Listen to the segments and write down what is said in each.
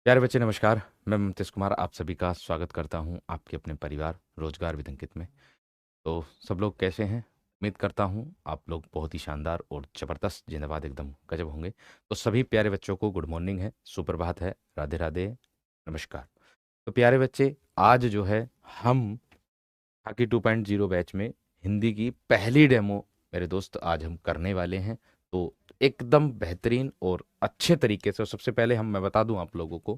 प्यारे बच्चे नमस्कार। मैं मुमताज़ कुमार आप सभी का स्वागत करता हूं आपके अपने परिवार रोजगार विद अंकित में। तो सब लोग कैसे हैं? उम्मीद करता हूं आप लोग बहुत ही शानदार और ज़बरदस्त जिंदाबाद एकदम गजब होंगे। तो सभी प्यारे बच्चों को गुड मॉर्निंग है, सुप्रभात है, राधे राधे, नमस्कार। तो प्यारे बच्चे, आज जो है हम हाकी 2.0 बैच में हिंदी की पहली डेमो मेरे दोस्त आज हम करने वाले हैं। तो एकदम बेहतरीन और अच्छे तरीके से, और सबसे पहले मैं बता दूं आप लोगों को,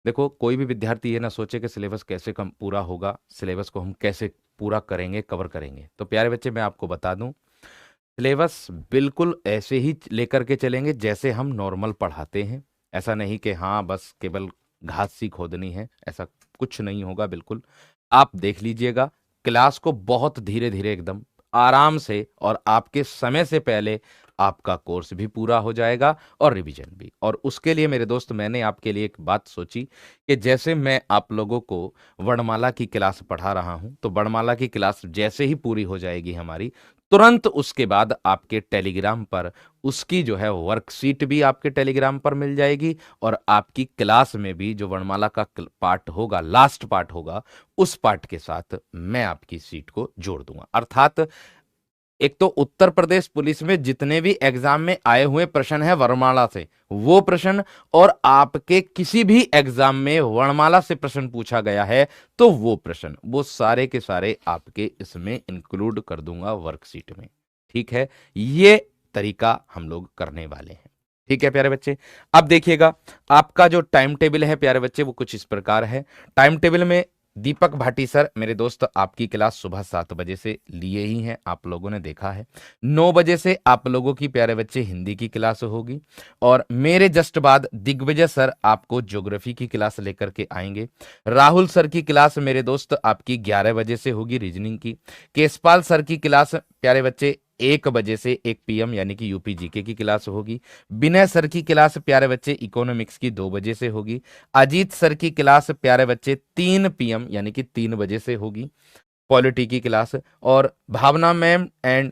देखो कोई भी विद्यार्थी ये ना सोचे कि सिलेबस कैसे कम पूरा होगा, सिलेबस को हम कैसे पूरा करेंगे, कवर करेंगे। तो प्यारे बच्चे, मैं आपको बता दूं, सिलेबस बिल्कुल ऐसे ही लेकर के चलेंगे जैसे हम नॉर्मल पढ़ाते हैं। ऐसा नहीं कि हाँ बस केवल घास सी खोदनी है, ऐसा कुछ नहीं होगा बिल्कुल। आप देख लीजिएगा, क्लास को बहुत धीरे धीरे एकदम आराम से और आपके समय से पहले आपका कोर्स भी पूरा हो जाएगा और रिवीजन भी। और उसके लिए मेरे दोस्त मैंने आपके लिए एक बात सोची कि जैसे मैं आप लोगों को वर्णमाला की क्लास पढ़ा रहा हूं, तो वर्णमाला की क्लास जैसे ही पूरी हो जाएगी हमारी, तुरंत उसके बाद आपके टेलीग्राम पर उसकी जो है वर्कशीट भी आपके टेलीग्राम पर मिल जाएगी। और आपकी क्लास में भी जो वर्णमाला का पार्ट होगा, लास्ट पार्ट होगा, उस पार्ट के साथ मैं आपकी सीट को जोड़ दूंगा। अर्थात एक तो उत्तर प्रदेश पुलिस में जितने भी एग्जाम में आए हुए प्रश्न है वर्णमाला से, वो प्रश्न, और आपके किसी भी एग्जाम में वर्णमाला से प्रश्न पूछा गया है तो वो प्रश्न, वो सारे के सारे आपके इसमें इंक्लूड कर दूंगा वर्कशीट में। ठीक है, ये तरीका हम लोग करने वाले हैं। ठीक है प्यारे बच्चे, अब देखिएगा, आपका जो टाइम टेबल है प्यारे बच्चे वो कुछ इस प्रकार है। टाइम टेबल में दीपक भाटी सर मेरे दोस्त आपकी क्लास सुबह 7 बजे से लिए ही हैं, आप लोगों ने देखा है। 9 बजे से आप लोगों की प्यारे बच्चे हिंदी की क्लास होगी, और मेरे जस्ट बाद दिग्विजय सर आपको ज्योग्राफी की क्लास लेकर के आएंगे। राहुल सर की क्लास मेरे दोस्त आपकी 11 बजे से होगी रीजनिंग की। केसपाल सर की क्लास प्यारे बच्चे 1 बजे से 1 PM यानी कि यूपी जीके की क्लास होगी। विनय सर की क्लास प्यारे बच्चे इकोनॉमिक्स की 2 बजे से होगी। अजीत सर की क्लास प्यारे बच्चे 3 PM यानी कि 3 बजे से होगी, पॉलिटी की क्लास। और Bhavna ma'am and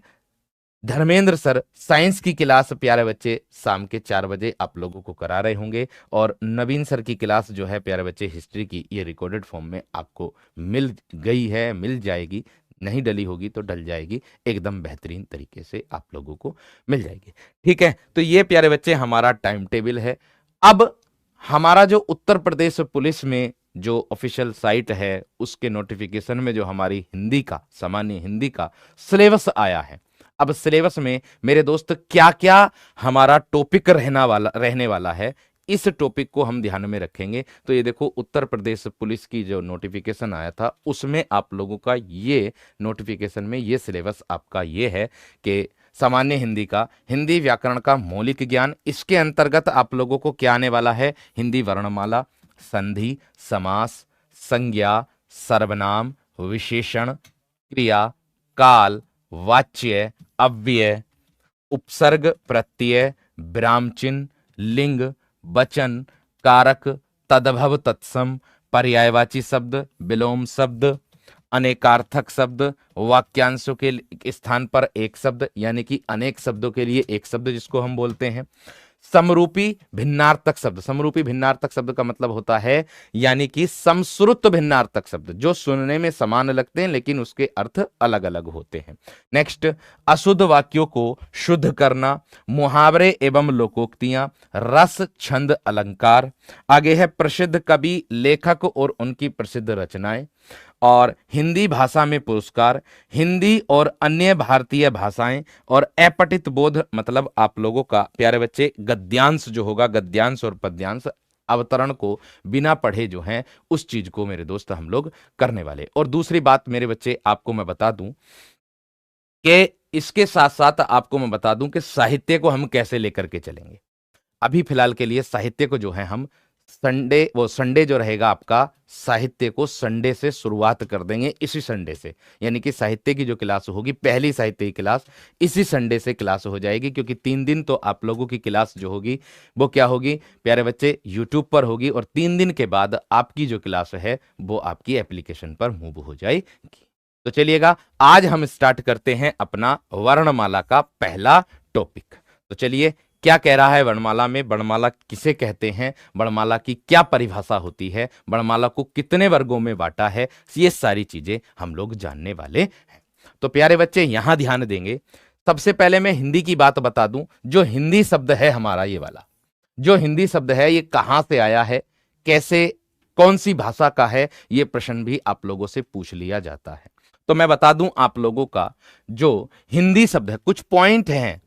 Dharmendra sir science की क्लास प्यारे बच्चे शाम के 4 बजे आप लोगों को करा रहे होंगे। और नवीन सर की क्लास जो है प्यारे बच्चे हिस्ट्री की, ये रिकॉर्डेड फॉर्म में आपको मिल गई है, मिल जाएगी, नहीं डली होगी तो डल जाएगी, एकदम बेहतरीन तरीके से आप लोगों को मिल जाएगी। ठीक है, तो ये प्यारे बच्चे हमारा टाइम टेबल है। अब हमारा जो उत्तर प्रदेश पुलिस में जो ऑफिशियल साइट है, उसके नोटिफिकेशन में जो हमारी हिंदी का, सामान्य हिंदी का सिलेबस आया है। अब सिलेबस में मेरे दोस्त क्या क्या हमारा टॉपिक रहने वाला है, इस टॉपिक को हम ध्यान में रखेंगे। तो ये देखो, उत्तर प्रदेश पुलिस की जो नोटिफिकेशन आया था उसमें आप लोगों का ये नोटिफिकेशन में ये सिलेबस आपका ये है कि सामान्य हिंदी का, हिंदी व्याकरण का मौलिक ज्ञान, इसके अंतर्गत आप लोगों को क्या आने वाला है, हिंदी वर्णमाला, संधि, समास, संज्ञा, सर्वनाम, विशेषण, क्रिया, काल, वाच्य, अव्यय, उपसर्ग, प्रत्यय, विराम चिन्ह, लिंग, वचन, कारक, तदभव तत्सम, पर्यायवाची शब्द, विलोम शब्द, अनेकार्थक शब्द, वाक्यांशों के स्थान पर एक शब्द यानी कि अनेक शब्दों के लिए एक शब्द जिसको हम बोलते हैं, समरूपी भिन्नार्थक शब्द। समरूपी भिन्नार्थक शब्द का मतलब होता है यानी कि समश्रुत भिन्नार्थक शब्द, जो सुनने में समान लगते हैं लेकिन उसके अर्थ अलग अलग होते हैं। नेक्स्ट, अशुद्ध वाक्यों को शुद्ध करना, मुहावरे एवं लोकोक्तियां, रस, छंद, अलंकार। आगे है प्रसिद्ध कवि, लेखक और उनकी प्रसिद्ध रचनाएं, और हिंदी भाषा में पुरस्कार, हिंदी और अन्य भारतीय भाषाएं, और अपठित बोध मतलब आप लोगों का प्यारे बच्चे गद्यांश जो होगा, गद्यांश और पद्यांश, अवतरण को बिना पढ़े जो है उस चीज को मेरे दोस्त हम लोग करने वाले। और दूसरी बात मेरे बच्चे आपको मैं बता दूं कि इसके साथ साथ आपको मैं बता दूं कि साहित्य को हम कैसे लेकर के चलेंगे। अभी फिलहाल के लिए साहित्य को जो है हम संडे जो रहेगा आपका, साहित्य को संडे से शुरुआत कर देंगे, इसी संडे से, यानी कि साहित्य की जो क्लास होगी, पहली साहित्य की क्लास इसी संडे से क्लास हो जाएगी। क्योंकि 3 दिन तो आप लोगों की क्लास जो होगी वो क्या होगी प्यारे बच्चे, यूट्यूब पर होगी, और 3 दिन के बाद आपकी जो क्लास है वो आपकी एप्लीकेशन पर मूव हो जाएगी। तो चलिएगा, आज हम स्टार्ट करते हैं अपना वर्णमाला का पहला टॉपिक। तो चलिए, क्या कह रहा है वर्णमाला में, वर्णमाला किसे कहते हैं, वर्णमाला की क्या परिभाषा होती है, वर्णमाला को कितने वर्गों में बांटा है, ये सारी चीजें हम लोग जानने वाले हैं। तो प्यारे बच्चे यहां ध्यान देंगे। सबसे पहले मैं हिंदी की बात बता दूं। जो हिंदी शब्द है हमारा, ये वाला जो हिंदी शब्द है, ये कहां से आया है, कैसे, कौन सी भाषा का है, ये प्रश्न भी आप लोगों से पूछ लिया जाता है। तो मैं बता दूं आप लोगों का, जो हिंदी शब्द है, कुछ पॉइंट हैं,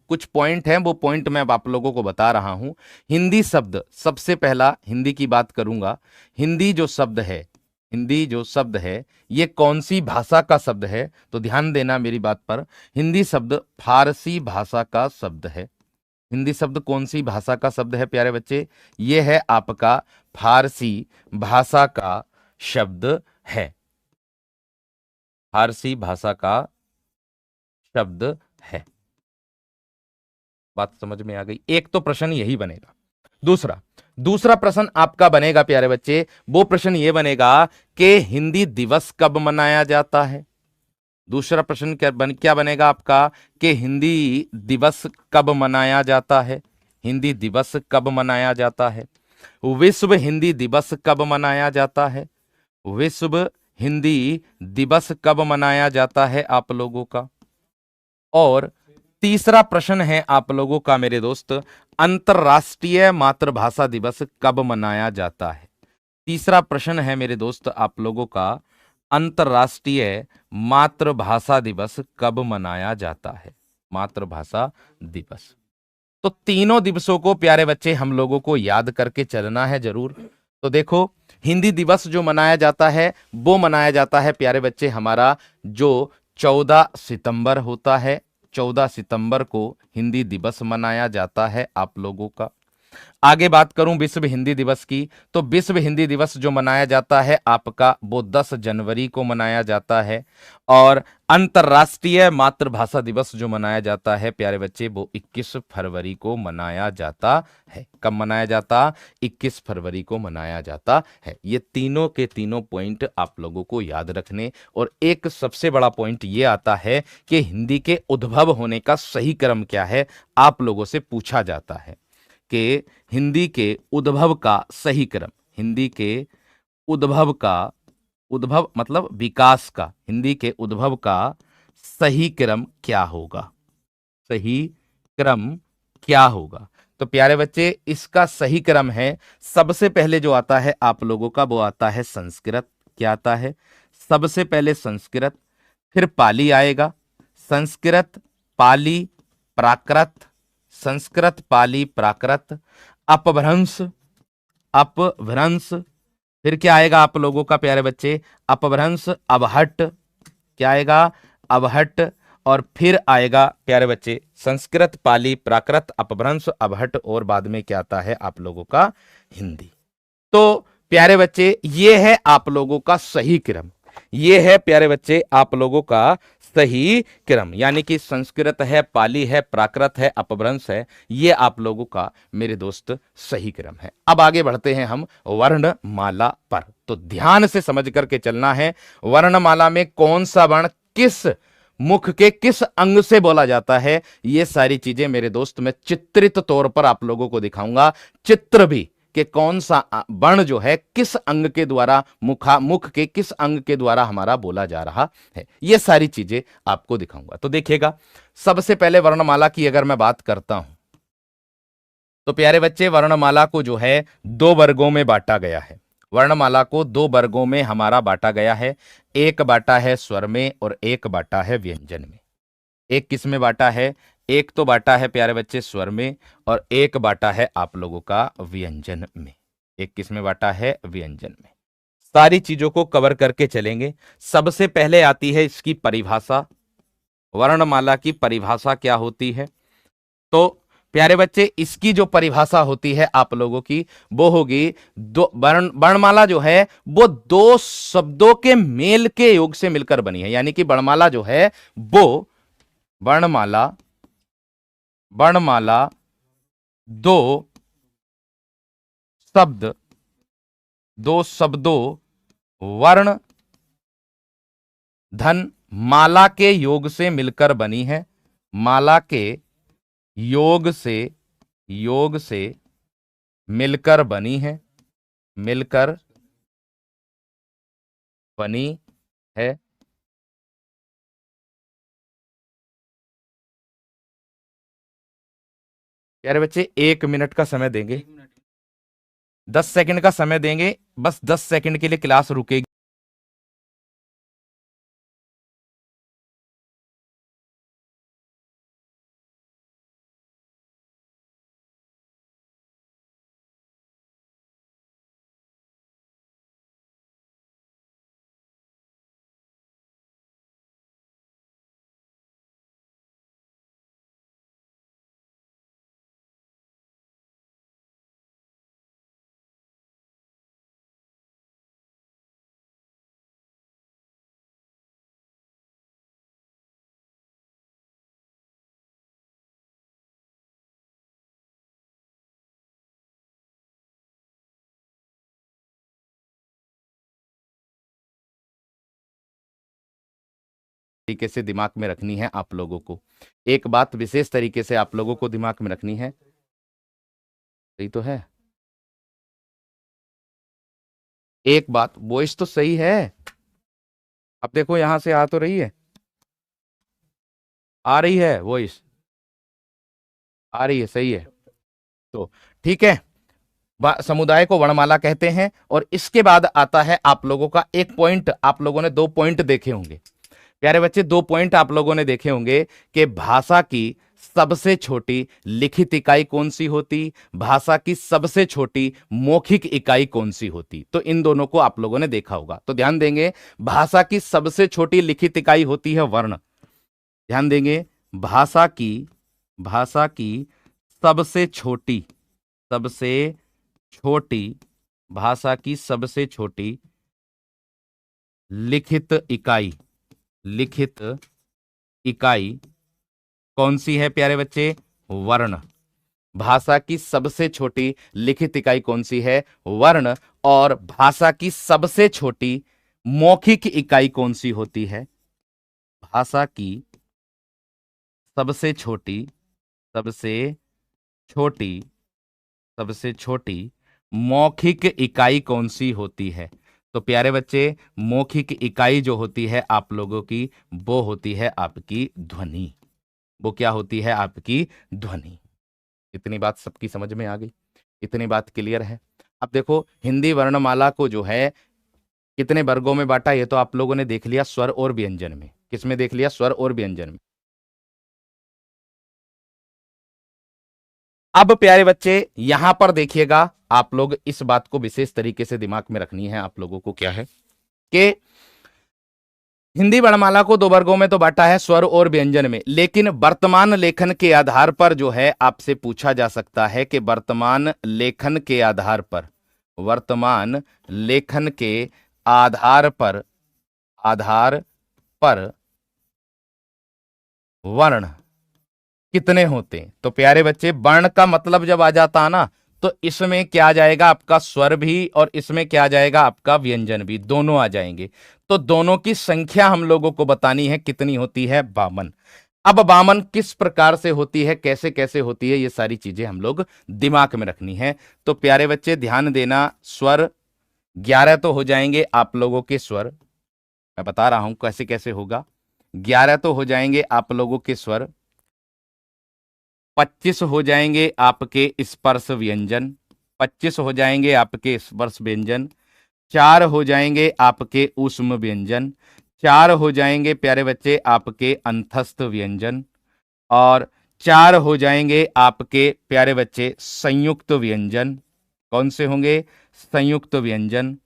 वो पॉइंट मैं अब आप लोगों को बता रहा हूं। हिंदी शब्द, सबसे पहला हिंदी की बात करूंगा। हिंदी जो शब्द है, ये कौन सी भाषा का शब्द है, तो ध्यान देना मेरी बात पर। हिंदी शब्द फारसी भाषा का शब्द है। हिंदी शब्द कौन सी भाषा का शब्द है प्यारे बच्चे? ये है आपका फारसी भाषा का शब्द है। फारसी भाषा का शब्द है। बात समझ में आ गई? एक तो प्रश्न यही बनेगा। दूसरा प्रश्न आपका बनेगा प्यारे बच्चे, वो प्रश्न ये बनेगा कि हिंदी दिवस कब मनाया जाता है। दूसरा प्रश्न क्या बनेगा आपका कि हिंदी दिवस कब मनाया जाता है। हिंदी दिवस कब मनाया जाता है। विश्व हिंदी दिवस कब मनाया जाता है। विश्व हिंदी दिवस कब मनाया जाता है आप लोगों का। और तीसरा प्रश्न है आप लोगों का मेरे दोस्त, अंतरराष्ट्रीय मातृभाषा दिवस कब मनाया जाता है। तीसरा प्रश्न है मेरे दोस्त आप लोगों का, अंतरराष्ट्रीय मातृभाषा दिवस कब मनाया जाता है। मातृभाषा दिवस। तो तीनों दिवसों को प्यारे बच्चे हम लोगों को याद करके चलना है जरूर। तो देखो, हिंदी दिवस जो मनाया जाता है, वो मनाया जाता है प्यारे बच्चे हमारा जो 14 सितंबर होता है। 14 सितंबर को हिंदी दिवस मनाया जाता है आप लोगों का। आगे बात करूं विश्व हिंदी दिवस की, तो विश्व हिंदी दिवस जो मनाया जाता है आपका, वो 10 जनवरी को मनाया जाता है। और अंतरराष्ट्रीय मातृभाषा दिवस जो मनाया जाता है प्यारे बच्चे, वो 21 फरवरी को मनाया जाता है। कब मनाया जाता? 21 फरवरी को मनाया जाता है। ये तीनों के तीनों पॉइंट आप लोगों को याद रखने। और एक सबसे बड़ा पॉइंट ये आता है कि हिंदी के उद्भव होने का सही क्रम क्या है, आप लोगों से पूछा जाता है कि हिंदी के उद्भव का सही क्रम, हिंदी के उद्भव मतलब विकास का, हिंदी के उद्भव का सही क्रम क्या होगा। सही क्रम क्या होगा? तो प्यारे बच्चे, इसका सही क्रम है, सबसे पहले जो आता है आप लोगों का, वो आता है संस्कृत। क्या आता है? सबसे पहले संस्कृत, फिर पाली आएगा। संस्कृत, पाली, प्राकृत, संस्कृत, पाली, प्राकृत, अपभ्रंश, फिर क्या आएगा आप लोगों का प्यारे बच्चे? अपभ्रंश, अवहट। क्या आएगा? अवहट। और फिर आएगा प्यारे बच्चे संस्कृत, पाली, प्राकृत, अपभ्रंश, अवहट, और बाद में क्या आता है आप लोगों का? हिंदी। तो प्यारे बच्चे, ये है आप लोगों का सही क्रम। ये है प्यारे बच्चे आप लोगों का सही क्रम, यानी कि संस्कृत है, पाली है, प्राकृत है, अपभ्रंश है, ये आप लोगों का मेरे दोस्त सही क्रम है। अब आगे बढ़ते हैं हम वर्णमाला पर। तो ध्यान से समझ करके चलना है, वर्णमाला में कौन सा वर्ण किस मुख के किस अंग से बोला जाता है, ये सारी चीजें मेरे दोस्त मैं चित्रित तौर पर आप लोगों को दिखाऊंगा। चित्र भी कि कौन सा वर्ण जो है किस अंग के द्वारा, मुख के किस अंग के द्वारा हमारा बोला जा रहा है, ये सारी चीजें आपको दिखाऊंगा। तो देखिएगा, सबसे पहले वर्णमाला की अगर मैं बात करता हूं, तो प्यारे बच्चे वर्णमाला को जो है 2 वर्गों में बांटा गया है। वर्णमाला को 2 वर्गों में हमारा बांटा गया है। एक बांटा है स्वर में और एक बांटा है व्यंजन में। एक किस में बांटा है? एक तो बांटा है प्यारे बच्चे स्वर में, और एक बांटा है आप लोगों का व्यंजन में। एक किस में बांटा है? व्यंजन में। सारी चीजों को कवर करके चलेंगे। सबसे पहले आती है इसकी परिभाषा। वर्णमाला की परिभाषा क्या होती है? तो प्यारे बच्चे, इसकी जो परिभाषा होती है आप लोगों की, वो होगी, दो वर्णमाला जो है वो 2 शब्दों के मेल के योग से मिलकर बनी है। यानी कि वर्णमाला जो है वो वर्णमाला 2 शब्दों वर्ण धन माला के योग से मिलकर बनी है। माला के योग से योग से मिलकर बनी है, मिलकर बनी है। प्यारे बच्चे 1 मिनट का समय देंगे, 10 सेकंड का समय देंगे, बस 10 सेकंड के लिए क्लास रुकेगी। तरीके से दिमाग में रखनी है आप लोगों को, एक बात विशेष तरीके से आप लोगों को दिमाग में रखनी है। सही तो है, एक बात, वॉइस तो सही है। अब देखो यहां से आ तो रही है, आ रही है वॉइस, आ रही है, सही है। तो ठीक है, समुदाय को वर्णमाला कहते हैं। और इसके बाद आता है आप लोगों का एक पॉइंट, आप लोगों ने 2 पॉइंट देखे होंगे प्यारे बच्चे, 2 पॉइंट आप लोगों ने देखे होंगे कि भाषा की सबसे छोटी लिखित इकाई कौन सी होती, भाषा की सबसे छोटी मौखिक इकाई कौन सी होती। तो इन दोनों को आप लोगों ने देखा होगा, तो ध्यान देंगे। भाषा की सबसे छोटी लिखित इकाई होती है वर्ण। ध्यान देंगे, भाषा की सबसे छोटी, सबसे छोटी, भाषा की सबसे छोटी लिखित इकाई, लिखित इकाई कौन सी है प्यारे बच्चे? वर्ण। भाषा की सबसे छोटी लिखित इकाई कौन सी है? वर्ण। और भाषा की सबसे छोटी मौखिक इकाई कौन सी होती है? भाषा की सबसे छोटी, सबसे छोटी, सबसे छोटी मौखिक इकाई कौन सी होती है? तो प्यारे बच्चे, मौखिक इकाई जो होती है आप लोगों की, वो होती है आपकी ध्वनि। वो क्या होती है? आपकी ध्वनि। इतनी बात सबकी समझ में आ गई? इतनी बात क्लियर है? अब देखो, हिंदी वर्णमाला को जो है कितने वर्गों में बांटा, ये तो आप लोगों ने देख लिया, स्वर और व्यंजन में। किसमें देख लिया? स्वर और व्यंजन में। अब प्यारे बच्चे यहां पर देखिएगा, आप लोग इस बात को विशेष तरीके से दिमाग में रखनी है आप लोगों को। क्या है कि हिंदी वर्णमाला को 2 वर्गों में तो बांटा है, स्वर और व्यंजन में। लेकिन वर्तमान लेखन के आधार पर जो है आपसे पूछा जा सकता है कि वर्तमान लेखन के आधार पर, वर्तमान लेखन के आधार पर, आधार पर वर्ण कितने होते हैं? तो प्यारे बच्चे, वर्ण का मतलब जब आ जाता है ना, तो इसमें क्या आ जाएगा? आपका स्वर भी, और इसमें क्या आ जाएगा? आपका व्यंजन भी, दोनों आ जाएंगे। तो दोनों की संख्या हम लोगों को बतानी है, कितनी होती है? 52। अब 52 किस प्रकार से होती है, कैसे कैसे होती है, ये सारी चीजें हम लोग दिमाग में रखनी है। तो प्यारे बच्चे ध्यान देना, स्वर 11 तो हो जाएंगे आप लोगों के स्वर, मैं बता रहा हूं कैसे कैसे होगा। 11 तो हो जाएंगे आप लोगों के स्वर। 25 हो जाएंगे आपके स्पर्श व्यंजन, 25 हो जाएंगे आपके स्पर्श व्यंजन। 4 हो जाएंगे आपके ऊष्म व्यंजन। 4 हो जाएंगे प्यारे बच्चे आपके अंतस्थ व्यंजन। और 4 हो जाएंगे आपके प्यारे बच्चे संयुक्त व्यंजन। कौन से होंगे? संयुक्त व्यंजन।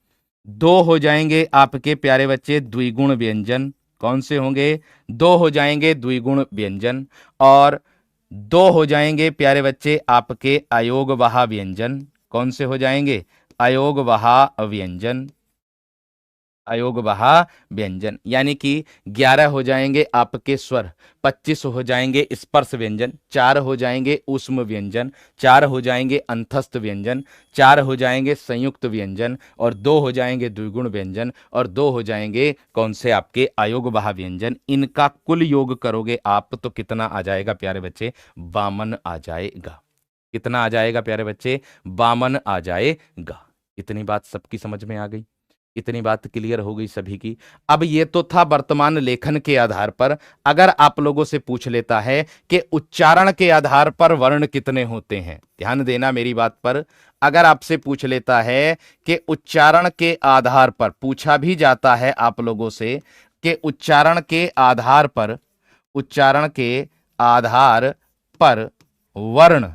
2 हो जाएंगे आपके प्यारे बच्चे द्विगुण व्यंजन। कौन से होंगे? 2 हो जाएंगे द्विगुण व्यंजन। और 2 हो जाएंगे प्यारे बच्चे आपके अयोगवाह व्यंजन। कौन से हो जाएंगे? अयोगवाह व्यंजन, अयोगवाह व्यंजन। यानी कि 11 हो जाएंगे आपके स्वर, 25 हो जाएंगे स्पर्श व्यंजन, 4 हो जाएंगे ऊष्म व्यंजन, 4 हो जाएंगे अंतस्थ व्यंजन, 4 हो जाएंगे संयुक्त व्यंजन, और 2 हो जाएंगे द्विगुण व्यंजन, और 2 हो जाएंगे कौन से? आपके अयोगवाह व्यंजन। इनका कुल योग करोगे आप तो कितना आ जाएगा प्यारे बच्चे? 52 आ जाएगा। कितना आ जाएगा प्यारे बच्चे? 52 आ जाएगा। इतनी बात सबकी समझ में आ गई? इतनी बात क्लियर हो गई सभी की? अब ये तो था वर्तमान लेखन के आधार पर। अगर आप लोगों से पूछ लेता है कि उच्चारण के आधार पर वर्ण कितने होते हैं, ध्यान देना मेरी बात पर। अगर आपसे पूछ लेता है कि उच्चारण के आधार पर, पूछा भी जाता है आप लोगों से कि उच्चारण के आधार पर, उच्चारण के आधार पर वर्ण,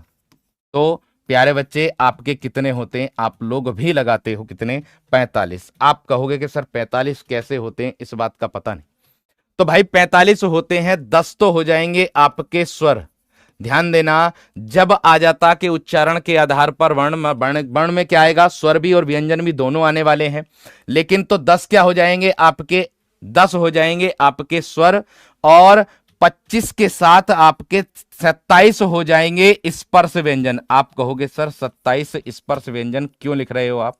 तो प्यारे बच्चे आपके कितने होते हैं? आप लोग भी लगाते हो कितने? 45। आप कहोगे कि सर 45 कैसे होते हैं, इस बात का पता नहीं। तो भाई 45 होते हैं, 10 तो हो जाएंगे आपके स्वर। ध्यान देना, जब आ जाता कि उच्चारण के आधार पर वर्ण में क्या आएगा? स्वर भी और व्यंजन भी दोनों आने वाले हैं। लेकिन तो 10 क्या हो जाएंगे आपके? 10 हो जाएंगे आपके स्वर, और 25 के साथ आपके 27 हो जाएंगे स्पर्श व्यंजन। आप कहोगे सर 27 स्पर्श व्यंजन क्यों लिख रहे हो आप?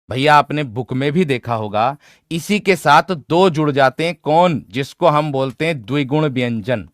भैया आपने बुक में भी देखा होगा, इसी के साथ दो जुड़ जाते हैं। कौन? जिसको हम बोलते हैं द्विगुण व्यंजन।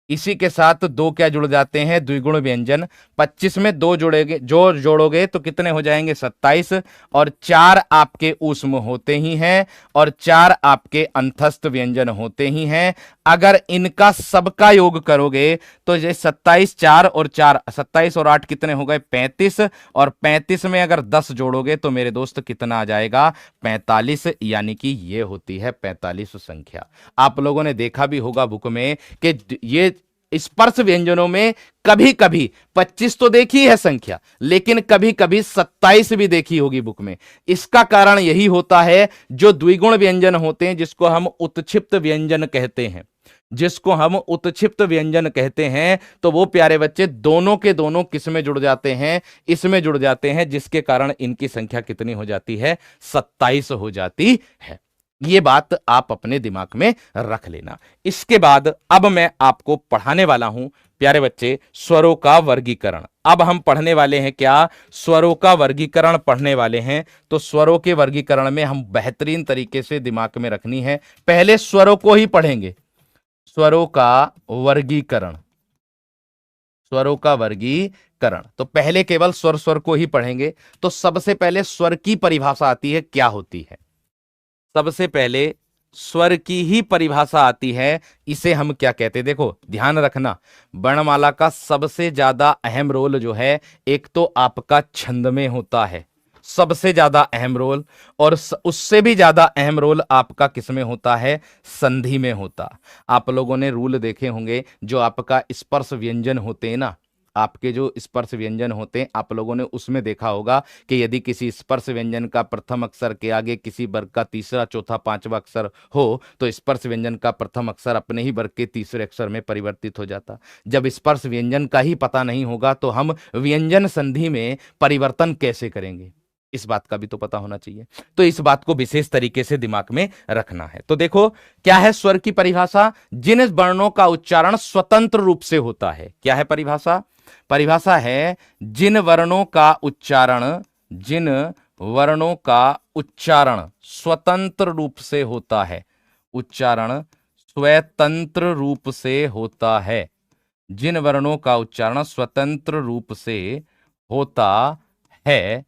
इसी के साथ दो क्या जुड़ जाते हैं? द्विगुण व्यंजन। 25 में दो जोड़ेंगे, जो जोड़ोगे तो कितने हो जाएंगे? 27। और 4 आपके ऊष्म होते ही हैं, और 4 आपके अंतस्थ व्यंजन होते ही हैं। अगर इनका सबका योग करोगे तो ये 27, 4 और 4, 27 और 8 कितने हो गए? 35। और 35 में अगर 10 जोड़ोगे तो मेरे दोस्त कितना आ जाएगा? 45। यानी कि ये होती है 45 संख्या। आप लोगों ने देखा भी होगा बुक में कि ये स्पर्श व्यंजनों में कभी कभी 25 तो देखी है संख्या, लेकिन कभी कभी 27 भी देखी होगी बुक में। इसका कारण यही होता है, जो द्विगुण व्यंजन होते हैं, जिसको हम उत्क्षिप्त व्यंजन कहते हैं, जिसको हम उत्क्षिप्त व्यंजन कहते हैं, तो वो प्यारे बच्चे दोनों के दोनों किस में जुड़ जाते हैं? इसमें जुड़ जाते हैं, जिसके कारण इनकी संख्या कितनी हो जाती है? 27 हो जाती है। ये बात आप अपने दिमाग में रख लेना। इसके बाद अब मैं आपको पढ़ाने वाला हूं प्यारे बच्चे स्वरों का वर्गीकरण। अब हम पढ़ने वाले हैं क्या? स्वरों का वर्गीकरण पढ़ने वाले हैं। तो स्वरों के वर्गीकरण में हम बेहतरीन तरीके से दिमाग में रखनी है, पहले स्वरों को ही पढ़ेंगे। स्वरों का वर्गीकरण, स्वरों का वर्गीकरण। तो पहले केवल स्वर को ही पढ़ेंगे। तो सबसे पहले स्वर की परिभाषा आती है, क्या होती है? सबसे पहले स्वर की ही परिभाषा आती है। इसे हम क्या कहते हैं? देखो ध्यान रखना, वर्णमाला का सबसे ज्यादा अहम रोल जो है, एक तो आपका छंद में होता है, सबसे ज्यादा अहम रोल, और उससे भी ज्यादा अहम रोल आपका किसमें होता है? संधि में होता। आप लोगों ने रूल देखे होंगे, जो आपका स्पर्श व्यंजन होते हैं ना, आपके जो स्पर्श व्यंजन होते हैं, आप लोगों ने उसमें देखा होगा कि यदि किसी स्पर्श व्यंजन का प्रथम अक्षर के आगे किसी वर्ग का तीसरा, चौथा, पांचवा अक्षर हो, तो स्पर्श व्यंजन का प्रथम अक्षर अपने ही वर्ग के तीसरे अक्षर में परिवर्तित हो जाता। जब स्पर्श व्यंजन का ही पता नहीं होगा तो हम व्यंजन संधि में परिवर्तन कैसे करेंगे? इस बात का भी तो पता होना चाहिए। तो इस बात को विशेष तरीके से दिमाग में रखना है। तो देखो क्या है स्वर की परिभाषा? जिन वर्णों का उच्चारण स्वतंत्र रूप से होता है। क्या है परिभाषा? परिभाषा है जिन वर्णों का उच्चारण, जिन वर्णों का उच्चारण स्वतंत्र रूप से होता है, उच्चारण स्वतंत्र रूप से होता है, जिन वर्णों का उच्चारण स्वतंत्र रूप से होता है,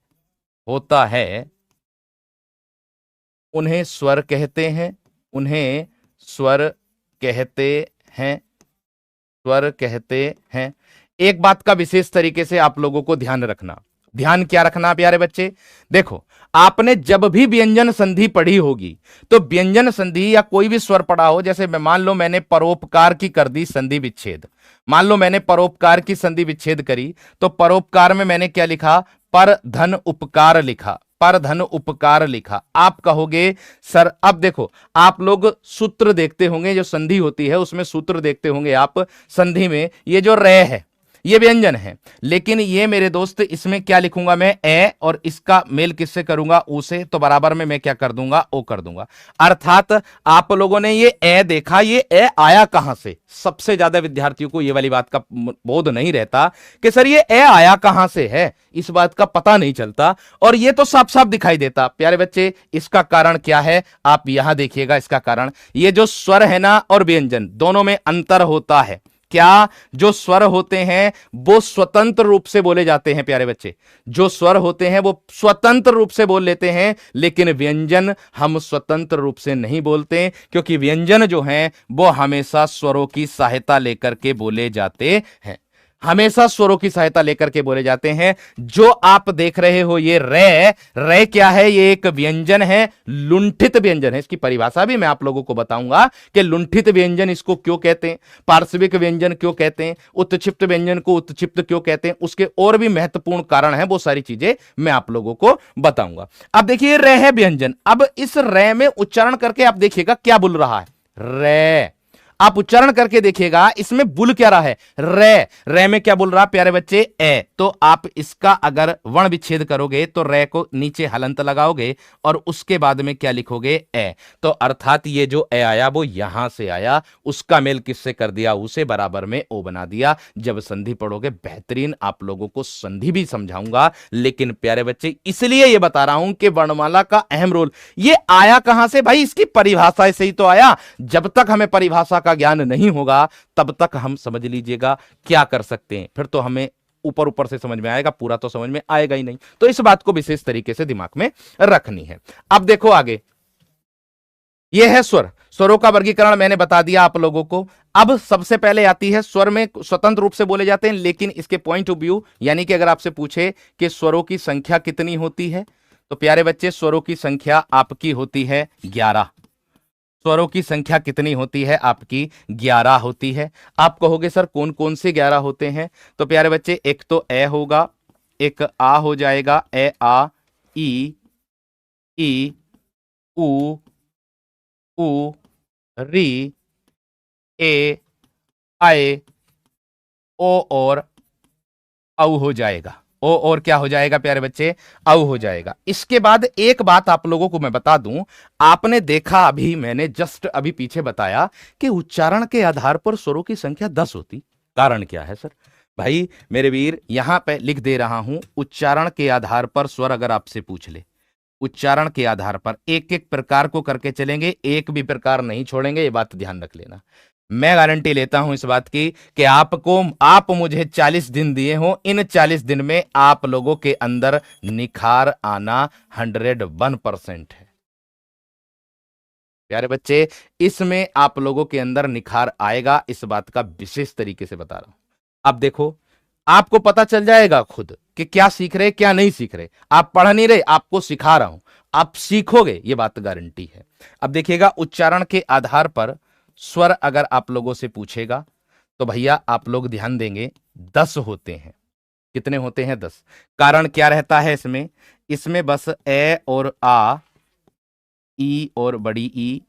उन्हें स्वर कहते हैं, उन्हें स्वर कहते हैं, स्वर कहते हैं। एक बात का विशेष तरीके से आप लोगों को ध्यान रखना। ध्यान क्या रखना प्यारे बच्चे? देखो आपने जब भी व्यंजन संधि पढ़ी होगी, तो व्यंजन संधि या कोई भी स्वर पढ़ा हो, जैसे मैं मान लो मैंने परोपकार की कर दी संधि विच्छेद, मान लो मैंने परोपकार की संधि विच्छेद करी, तो परोपकार में मैंने क्या लिखा? पर धन उपकार लिखा, पर धन उपकार लिखा। आप कहोगे सर, अब देखो आप लोग सूत्र देखते होंगे, जो संधि होती है उसमें सूत्र देखते होंगे आप। संधि में ये जो रे है ये व्यंजन है, लेकिन ये मेरे दोस्त इसमें क्या लिखूंगा मैं? ए, और इसका मेल किससे करूंगा? ऊ से, तो बराबर में मैं क्या कर दूंगा? ओ कर दूंगा। अर्थात आप लोगों ने ये ए देखा, ये ए आया कहां से? सबसे ज्यादा विद्यार्थियों को ये वाली बात का बोध नहीं रहता कि सर ये ए आया कहां से है, इस बात का पता नहीं चलता, और ये तो साफ साफ दिखाई देता। प्यारे बच्चे इसका कारण क्या है? आप यहां देखिएगा इसका कारण, ये जो स्वर है ना और व्यंजन दोनों में अंतर होता है। क्या जो स्वर होते हैं वो स्वतंत्र रूप से बोले जाते हैं प्यारे बच्चे, जो स्वर होते हैं वो स्वतंत्र रूप से बोल लेते हैं, लेकिन व्यंजन हम स्वतंत्र रूप से नहीं बोलते, क्योंकि व्यंजन जो हैं वो हमेशा स्वरों की सहायता लेकर के बोले जाते हैं, हमेशा स्वरों की सहायता लेकर के बोले जाते हैं। जो आप देख रहे हो ये रे, रे क्या है? ये एक व्यंजन है, लुंठित व्यंजन है। इसकी परिभाषा भी मैं आप लोगों को बताऊंगा कि लुंठित व्यंजन इसको क्यों कहते हैं, पार्श्विक व्यंजन क्यों कहते हैं, उत्क्षिप्त व्यंजन को उत्क्षिप्त क्यों कहते हैं, उसके और भी महत्वपूर्ण कारण है, वो सारी चीजें मैं आप लोगों को बताऊंगा। अब देखिए रे है व्यंजन, अब इस रे में उच्चारण करके आप देखिएगा क्या बोल रहा है, रे। आप उच्चारण करके देखिएगा इसमें बुल क्या रहा है, रे। रे में क्या बोल रहा प्यारे बच्चे, ए। तो आप इसका अगर वर्ण विच्छेद करोगे तो रे को नीचे हलंत लगाओगे और उसके बाद में क्या लिखोगे, ए। तो अर्थात ये जो ए आया वो यहां से आया, उसका मेल किससे कर दिया, उसे बराबर में ओ बना दिया। जब संधि पढ़ोगे बेहतरीन आप लोगों को संधि भी समझाऊंगा, लेकिन प्यारे बच्चे इसलिए ये बता रहा हूं कि वर्णमाला का अहम रोल। ये आया कहां से भाई, इसकी परिभाषा से ही तो आया। जब तक हमें परिभाषा का ज्ञान नहीं होगा तब तक हम समझ लीजिएगा क्या कर सकते हैं, फिर तो हमें ऊपर ऊपर से समझ में आएगा, पूरा तो समझ में आएगा ही नहीं। तो इस बात को विशेष तरीके से दिमाग में रखनी है। अब देखो आगे, यह है स्वर, स्वरों का वर्गीकरण मैंने बता दिया आप लोगों को। अब सबसे पहले आती है स्वर में स्वतंत्र रूप से बोले जाते हैं, लेकिन इसके पॉइंट ऑफ व्यू, यानी कि अगर आपसे पूछे कि स्वरों की संख्या कितनी होती है, तो प्यारे बच्चे स्वरों की संख्या आपकी होती है 11। स्वरों की संख्या कितनी होती है आपकी, 11 होती है। आप कहोगे सर कौन कौन से 11 होते हैं, तो प्यारे बच्चे एक तो ए होगा, एक आ हो जाएगा, ए आ, ई उ री, ए आए, ओ और औ हो जाएगा। ओ और क्या हो जाएगा प्यारे बच्चे, औ हो जाएगा। इसके बाद एक बात आप लोगों को मैं बता दूं, आपने देखा अभी मैंने जस्ट अभी पीछे बताया कि उच्चारण के आधार पर स्वरों की संख्या 10 होती। कारण क्या है सर? भाई मेरे वीर यहां पे लिख दे रहा हूं, उच्चारण के आधार पर स्वर अगर आपसे पूछ ले, उच्चारण के आधार पर एक एक प्रकार को करके चलेंगे, एक भी प्रकार नहीं छोड़ेंगे, ये बात ध्यान रख लेना। मैं गारंटी लेता हूं इस बात की कि आप मुझे 40 दिन दिए हो, इन 40 दिन में आप लोगों के अंदर निखार आना 101% है प्यारे बच्चे। इसमें आप लोगों के अंदर निखार आएगा, इस बात का विशेष तरीके से बता रहा हूं। अब देखो आपको पता चल जाएगा खुद कि क्या सीख रहे क्या नहीं सीख रहे। आप पढ़ नहीं रहे, आपको सिखा रहा हूं, आप सीखोगे, ये बात गारंटी है। अब देखिएगा उच्चारण के आधार पर स्वर अगर आप लोगों से पूछेगा तो भैया आप लोग ध्यान देंगे 10 होते हैं। कितने होते हैं, 10। कारण क्या रहता है इसमें, इसमें बस ए और आ, ई और बड़ी ई,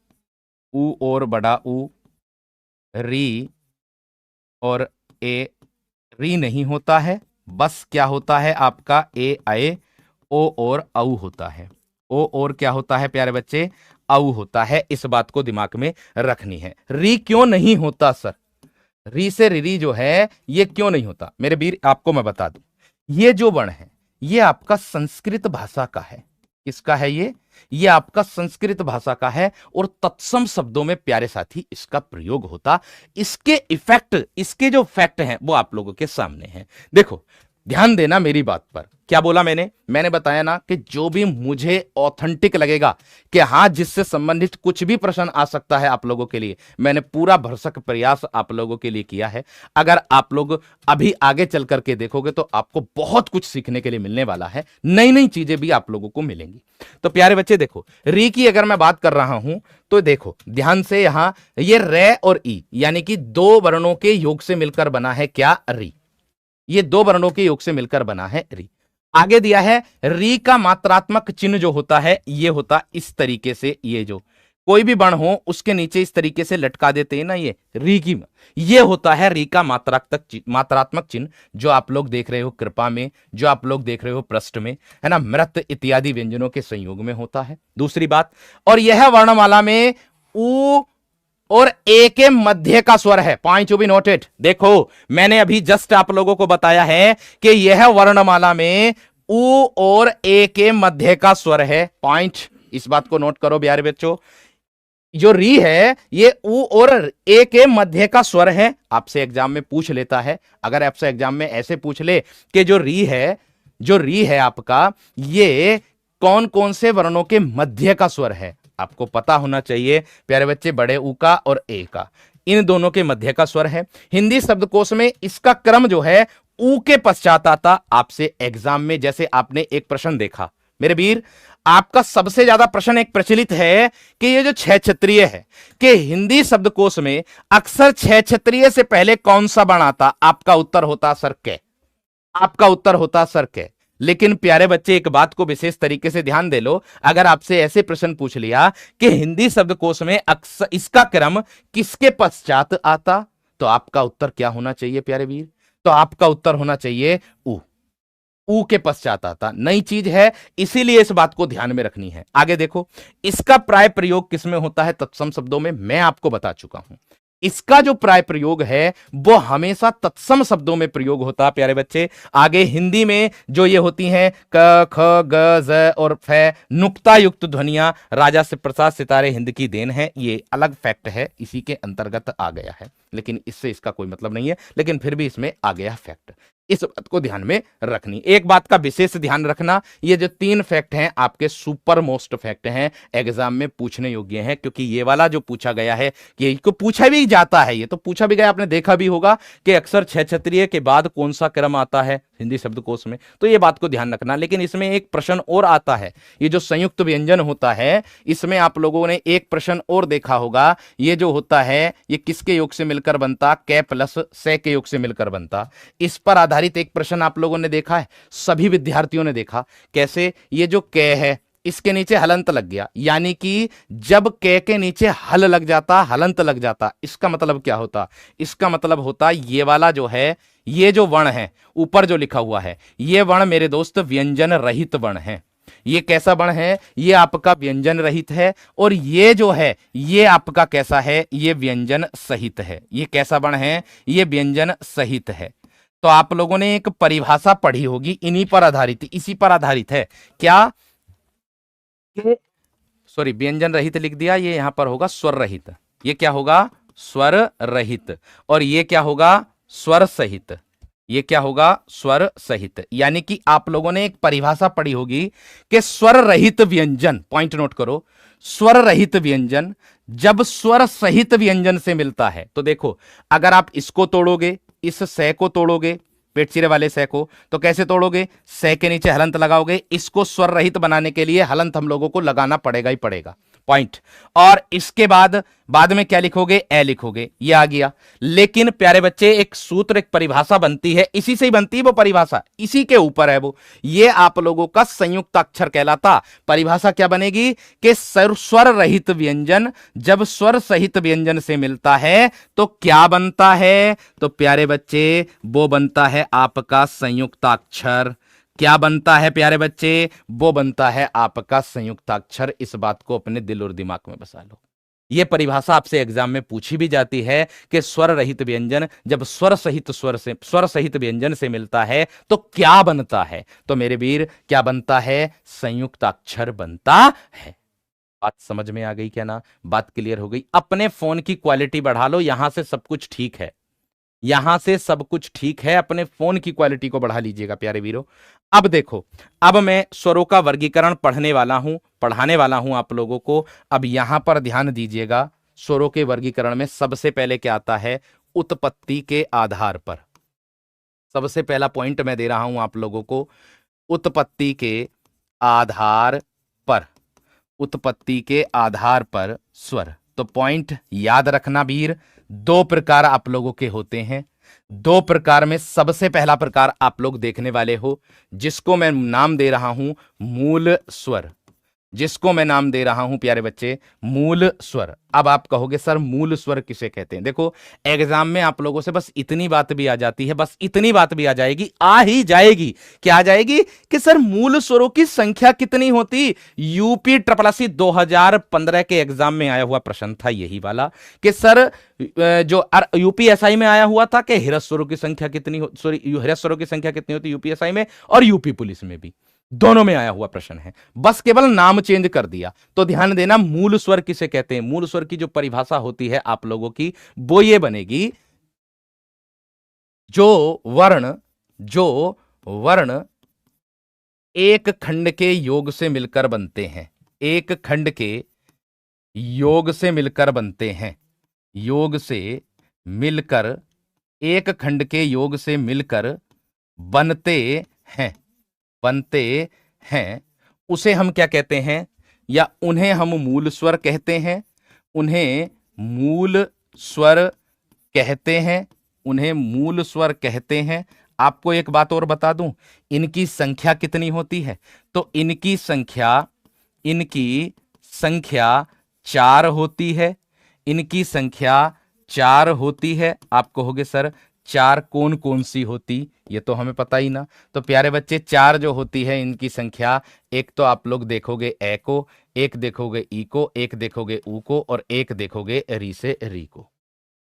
उ और बड़ा उ, री और ए, री नहीं होता है, बस क्या होता है आपका ए आए, ओ और औ होता है। ओ और क्या होता है प्यारे बच्चे, औ होता है। इस बात को दिमाग में रखनी है। री क्यों नहीं होता सर, री से री जो है ये क्यों नहीं होता मेरे वीर, आपको मैं बता दूं। ये जो वर्ण है ये आपका संस्कृत भाषा का है। किसका है ये आपका संस्कृत भाषा का है, और तत्सम शब्दों में प्यारे साथी इसका प्रयोग होता। इसके इफेक्ट, इसके जो फैक्ट हैं वो आप लोगों के सामने हैं। देखो ध्यान देना मेरी बात पर, क्या बोला मैंने बताया ना कि जो भी मुझे ऑथेंटिक लगेगा कि हाँ जिससे संबंधित कुछ भी प्रश्न आ सकता है आप लोगों के लिए, मैंने पूरा भरसक प्रयास आप लोगों के लिए किया है। अगर आप लोग अभी आगे चल करके देखोगे तो आपको बहुत कुछ सीखने के लिए मिलने वाला है, नई नई चीजें भी आप लोगों को मिलेंगी। तो प्यारे बच्चे देखो, री की अगर मैं बात कर रहा हूं तो देखो ध्यान से, यहां ये रे और ई यानी कि दो वर्णों के योग से मिलकर बना है क्या, री। ये दो वर्णों के योग से मिलकर बना है री। आगे दिया है री का मात्रात्मक चिन्ह जो होता है ये होता इस तरीके से, ये जो कोई भी वर्ण हो उसके नीचे इस तरीके से लटका देते हैं ना, ये री की, ये होता है री का मात्रात्मक चिन्ह, जो आप लोग देख रहे हो कृपा में, जो आप लोग देख रहे हो पृष्ठ में, है ना, मृत इत्यादि व्यंजनों के संयोग में होता है। दूसरी बात, और यह वर्णमाला में उ और ए के मध्य का स्वर है। Point to be noted. देखो मैंने अभी जस्ट आप लोगों को बताया है कि यह वर्णमाला में उ और ए के मध्य का स्वर है। पॉइंट, इस बात को नोट करो प्यारे बच्चों। जो री है ये ऊ और ए के मध्य का स्वर है। आपसे एग्जाम में पूछ लेता है, अगर आपसे एग्जाम में ऐसे पूछ ले कि जो री है आपका, ये कौन कौन से वर्णों के मध्य का स्वर है, आपको पता होना चाहिए प्यारे बच्चे, बड़े ऊ का और ए का, इन दोनों के मध्य का स्वर है। हिंदी शब्दकोश में इसका क्रम जो है ऊ के पश्चात आता। आपसे एग्जाम में जैसे आपने एक प्रश्न देखा मेरे वीर, आपका सबसे ज्यादा प्रश्न एक प्रचलित है कि ये जो छह क्षत्रिय है कि हिंदी शब्दकोश में अक्सर छह क्षत्रिय से पहले कौन सा वर्ण आता, आपका उत्तर होता सर कै, आपका उत्तर होता सर कै। लेकिन प्यारे बच्चे एक बात को विशेष तरीके से ध्यान दे लो, अगर आपसे ऐसे प्रश्न पूछ लिया कि हिंदी शब्दकोश में अक्सर इसका क्रम किसके पश्चात आता, तो आपका उत्तर क्या होना चाहिए प्यारे वीर, तो आपका उत्तर होना चाहिए ऊ, ऊ के पश्चात आता। नई चीज है, इसीलिए इस बात को ध्यान में रखनी है। आगे देखो, इसका प्राय प्रयोग किसमें होता है, तत्सम शब्दों में, मैं आपको बता चुका हूं। इसका जो प्राय प्रयोग है वो हमेशा तत्सम शब्दों में प्रयोग होता है प्यारे बच्चे। आगे हिंदी में जो ये होती हैं क ख ग ज और फ, नुक्ता युक्त ध्वनियां राजा से प्रसाद सितारे हिंद की देन है, ये अलग फैक्ट है, इसी के अंतर्गत आ गया है, लेकिन इससे इसका कोई मतलब नहीं है, लेकिन फिर भी इसमें आ गया फैक्ट। इस बात को ध्यान में रखनी। एक बात का विशेष ध्यान रखना, ये जो तीन फैक्ट हैं आपके सुपर मोस्ट फैक्ट हैं, एग्जाम में पूछने योग्य हैं, क्योंकि ये वाला जो पूछा गया है कि इसको पूछा भी जाता है, ये तो पूछा भी गया, आपने देखा भी होगा कि अक्सर छह क्षत्रिय के बाद कौन सा क्रम आता है हिंदी शब्दकोश में, तो ये बात को ध्यान रखना। लेकिन इसमें एक प्रश्न और आता है, ये जो संयुक्त व्यंजन होता है, इसमें आप लोगों ने एक प्रश्न और देखा होगा, ये जो होता है ये किसके योग से मिलकर बनता, कै प्लस से के योग से मिलकर बनता। इस पर आधारित एक प्रश्न आप लोगों ने देखा है, सभी विद्यार्थियों ने देखा, कैसे, ये जो कै है इसके नीचे हलंत लग गया, यानी कि जब कै के नीचे हल लग जाता, हलंत लग जाता, इसका मतलब क्या होता, इसका मतलब होता ये वाला जो है, ये जो वर्ण है ऊपर जो लिखा हुआ है, ये वर्ण मेरे दोस्त व्यंजन रहित वर्ण है। ये कैसा वर्ण है, ये आपका व्यंजन रहित है, और ये जो है ये आपका कैसा है, ये व्यंजन सहित है। ये कैसा वर्ण है, ये व्यंजन सहित है। तो आप लोगों ने एक परिभाषा पढ़ी होगी, इन्हीं पर आधारित, इसी पर आधारित है क्या, सॉरी व्यंजन रहित लिख दिया, ये यहां पर होगा स्वर रहित, ये क्या होगा, स्वर रहित, और ये क्या होगा, स्वर सहित, ये क्या होगा, स्वर सहित। यानी कि आप लोगों ने एक परिभाषा पढ़ी होगी कि स्वर रहित व्यंजन, पॉइंट नोट करो, स्वर रहित व्यंजन जब स्वर सहित व्यंजन से मिलता है, तो देखो अगर आप इसको तोड़ोगे, इस से को तोड़ोगे, पेट चिरे वाले से को, तो कैसे तोड़ोगे, से के नीचे हलंत लगाओगे, इसको स्वर रहित बनाने के लिए हलंत हम लोगों को लगाना पड़ेगा ही पड़ेगा, पॉइंट। और इसके बाद में क्या लिखोगे, ए लिखोगे, ये आ गया। लेकिन प्यारे बच्चे एक सूत्र, एक परिभाषा बनती है, इसी से ही बनती है वो परिभाषा, इसी के ऊपर है वो, ये आप लोगों का संयुक्त अक्षर कहलाता। परिभाषा क्या बनेगी कि स्वर रहित व्यंजन जब स्वर सहित व्यंजन से मिलता है तो क्या बनता है, तो प्यारे बच्चे वो बनता है आपका संयुक्ताक्षर। क्या बनता है प्यारे बच्चे, वो बनता है आपका संयुक्ताक्षर। इस बात को अपने दिल और दिमाग में बसा लो। यह परिभाषा आपसे एग्जाम में पूछी भी जाती है कि स्वर रहित व्यंजन जब स्वर सहित व्यंजन से मिलता है तो क्या बनता है, तो मेरे वीर क्या बनता है, संयुक्ताक्षर बनता है। बात समझ में आ गई क्या ना, बात क्लियर हो गई। अपने फोन की क्वालिटी बढ़ा लो, यहां से सब कुछ ठीक है, यहां से सब कुछ ठीक है, अपने फोन की क्वालिटी को बढ़ा लीजिएगा प्यारे वीरों। अब देखो, अब मैं स्वरों का वर्गीकरण पढ़ाने वाला हूं आप लोगों को। अब यहां पर ध्यान दीजिएगा, स्वरों के वर्गीकरण में सबसे पहले क्या आता है, उत्पत्ति के आधार पर। सबसे पहला पॉइंट मैं दे रहा हूं आप लोगों को, उत्पत्ति के आधार पर, उत्पत्ति के आधार पर स्वर। तो पॉइंट याद रखना वीर, दो प्रकार आप लोगों के होते हैं। दो प्रकार में सबसे पहला प्रकार आप लोग देखने वाले हो, जिसको मैं नाम दे रहा हूं मूल स्वर, जिसको मैं नाम दे रहा हूं प्यारे बच्चे मूल स्वर। अब आप कहोगे सर मूल स्वर किसे कहते हैं, देखो एग्जाम में आप लोगों से बस इतनी बात भी आ जाती है, बस इतनी बात भी आ जाएगी, आ ही जाएगी, क्या आ जाएगी कि सर मूल स्वरों की संख्या कितनी होती। यूपी ट्रिपल 2015 के एग्जाम में आया हुआ प्रश्न था यही वाला कि सर जो यूपीएसआई में आया हुआ था कि ह्रस्व स्वरों की संख्या कितनी, सॉरी ह्रस्व स्वरों की संख्या कितनी होती यूपीएसआई में और यूपी पुलिस में भी। दोनों में आया हुआ प्रश्न है, बस केवल नाम चेंज कर दिया। तो ध्यान देना, मूल स्वर किसे कहते हैं? मूल स्वर की जो परिभाषा होती है आप लोगों की, वो ये बनेगी, जो वर्ण एक खंड के योग से मिलकर बनते हैं, एक खंड के योग से मिलकर बनते हैं, योग से मिलकर, एक खंड के योग से मिलकर बनते हैं, बनते हैं, उसे हम क्या कहते हैं? या उन्हें हम मूल स्वर कहते हैं, उन्हें मूल स्वर कहते हैं, उन्हें मूल स्वर कहते हैं। आपको एक बात और बता दूं, इनकी संख्या कितनी होती है? तो इनकी संख्या 4 होती है, इनकी संख्या 4 होती है। आप कहोगे सर 4 कौन कौन सी होती, ये तो हमें पता ही ना। तो प्यारे बच्चे 4 जो होती है इनकी संख्या, एक तो आप लोग देखोगे ए को, एक देखोगे ई को, एक देखोगे ऊ को, और एक देखोगे री से री को।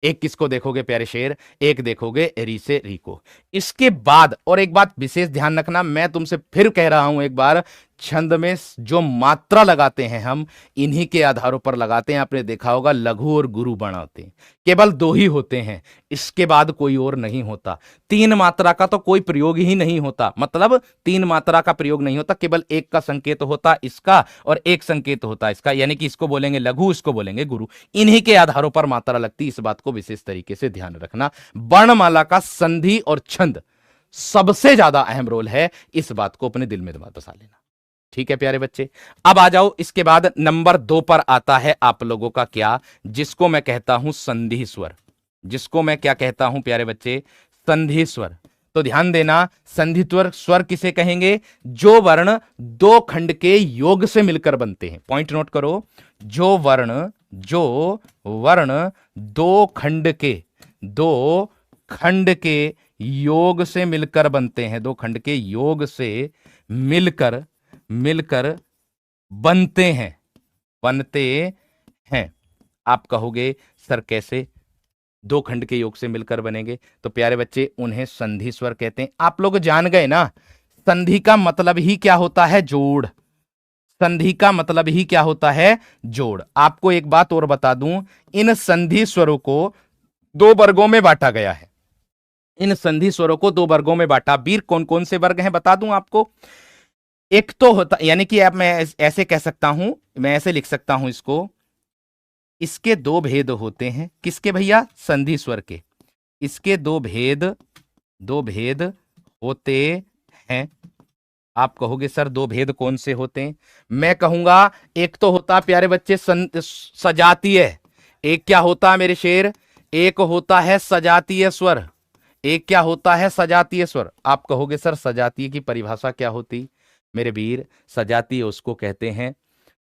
एक किसको देखोगे प्यारे शेर? एक देखोगे री से री को। इसके बाद और एक बात विशेष ध्यान रखना, मैं तुमसे फिर कह रहा हूं एक बार, छंद में जो मात्रा लगाते हैं हम इन्हीं के आधारों पर लगाते हैं। आपने देखा होगा लघु और गुरु बनाते हैं, केवल 2 ही होते हैं, इसके बाद कोई और नहीं होता। 3 मात्रा का तो कोई प्रयोग ही नहीं होता, मतलब 3 मात्रा का प्रयोग नहीं होता, केवल एक का संकेत होता इसका और एक संकेत होता इसका, यानी कि इसको बोलेंगे लघु, इसको बोलेंगे गुरु, इन्हीं के आधारों पर मात्रा लगती। इस बात को विशेष तरीके से ध्यान रखना। वर्णमाला का संधि और छंद सबसे ज्यादा अहम रोल है, इस बात को अपने दिल में बसा लेना। ठीक है प्यारे बच्चे, अब आ जाओ, इसके बाद नंबर 2 पर आता है आप लोगों का क्या, जिसको मैं कहता हूं संधि स्वर, जिसको मैं क्या कहता हूं प्यारे बच्चे? संधि स्वर। तो ध्यान देना, संधि स्वर किसे कहेंगे? जो वर्ण 2 खंड के योग से मिलकर बनते हैं। पॉइंट नोट करो, जो वर्ण 2 खंड के योग से मिलकर बनते हैं, 2 खंड के योग से मिलकर बनते हैं। आप कहोगे सर कैसे 2 खंड के योग से मिलकर बनेंगे? तो प्यारे बच्चे उन्हें संधि स्वर कहते हैं। आप लोग जान गए ना, संधि का मतलब ही क्या होता है? जोड़। संधि का मतलब ही क्या होता है? जोड़। आपको एक बात और बता दूं, इन संधि स्वरों को 2 वर्गों में बांटा गया है। इन संधि स्वरों को 2 वर्गों में बांटा। वीर कौन कौन से वर्ग हैं बता दूं आपको। एक तो होता, यानी कि अब मैं ऐसे कह सकता हूं, मैं ऐसे लिख सकता हूं इसको, इसके 2 भेद होते हैं। किसके भैया? संधि स्वर के। इसके 2 भेद होते हैं। आप कहोगे सर 2 भेद कौन से होते हैं? मैं कहूंगा एक तो होता प्यारे बच्चे सजातीय। एक क्या होता मेरे शेर? एक होता है सजातीय स्वर। एक क्या होता है? सजातीय स्वर। आप कहोगे सर सजातीय की परिभाषा क्या होती? मेरे वीर, सजातीय उसको कहते हैं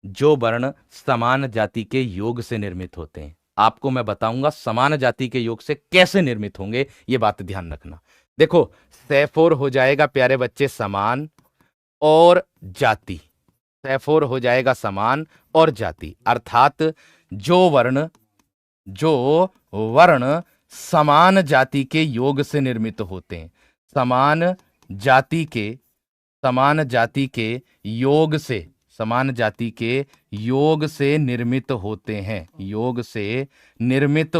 जो वर्ण समान जाति के योग से निर्मित होते हैं। आपको मैं बताऊंगा समान जाति के योग से कैसे निर्मित होंगे, ये बात ध्यान रखना। देखो, सैफोर हो जाएगा प्यारे बच्चे समान और जाति, सैफोर हो जाएगा समान और जाति, अर्थात जो वर्ण समान जाति के योग से निर्मित होते हैं, समान जाति के योग से, समान जाति के योग से निर्मित होते हैं, योग से निर्मित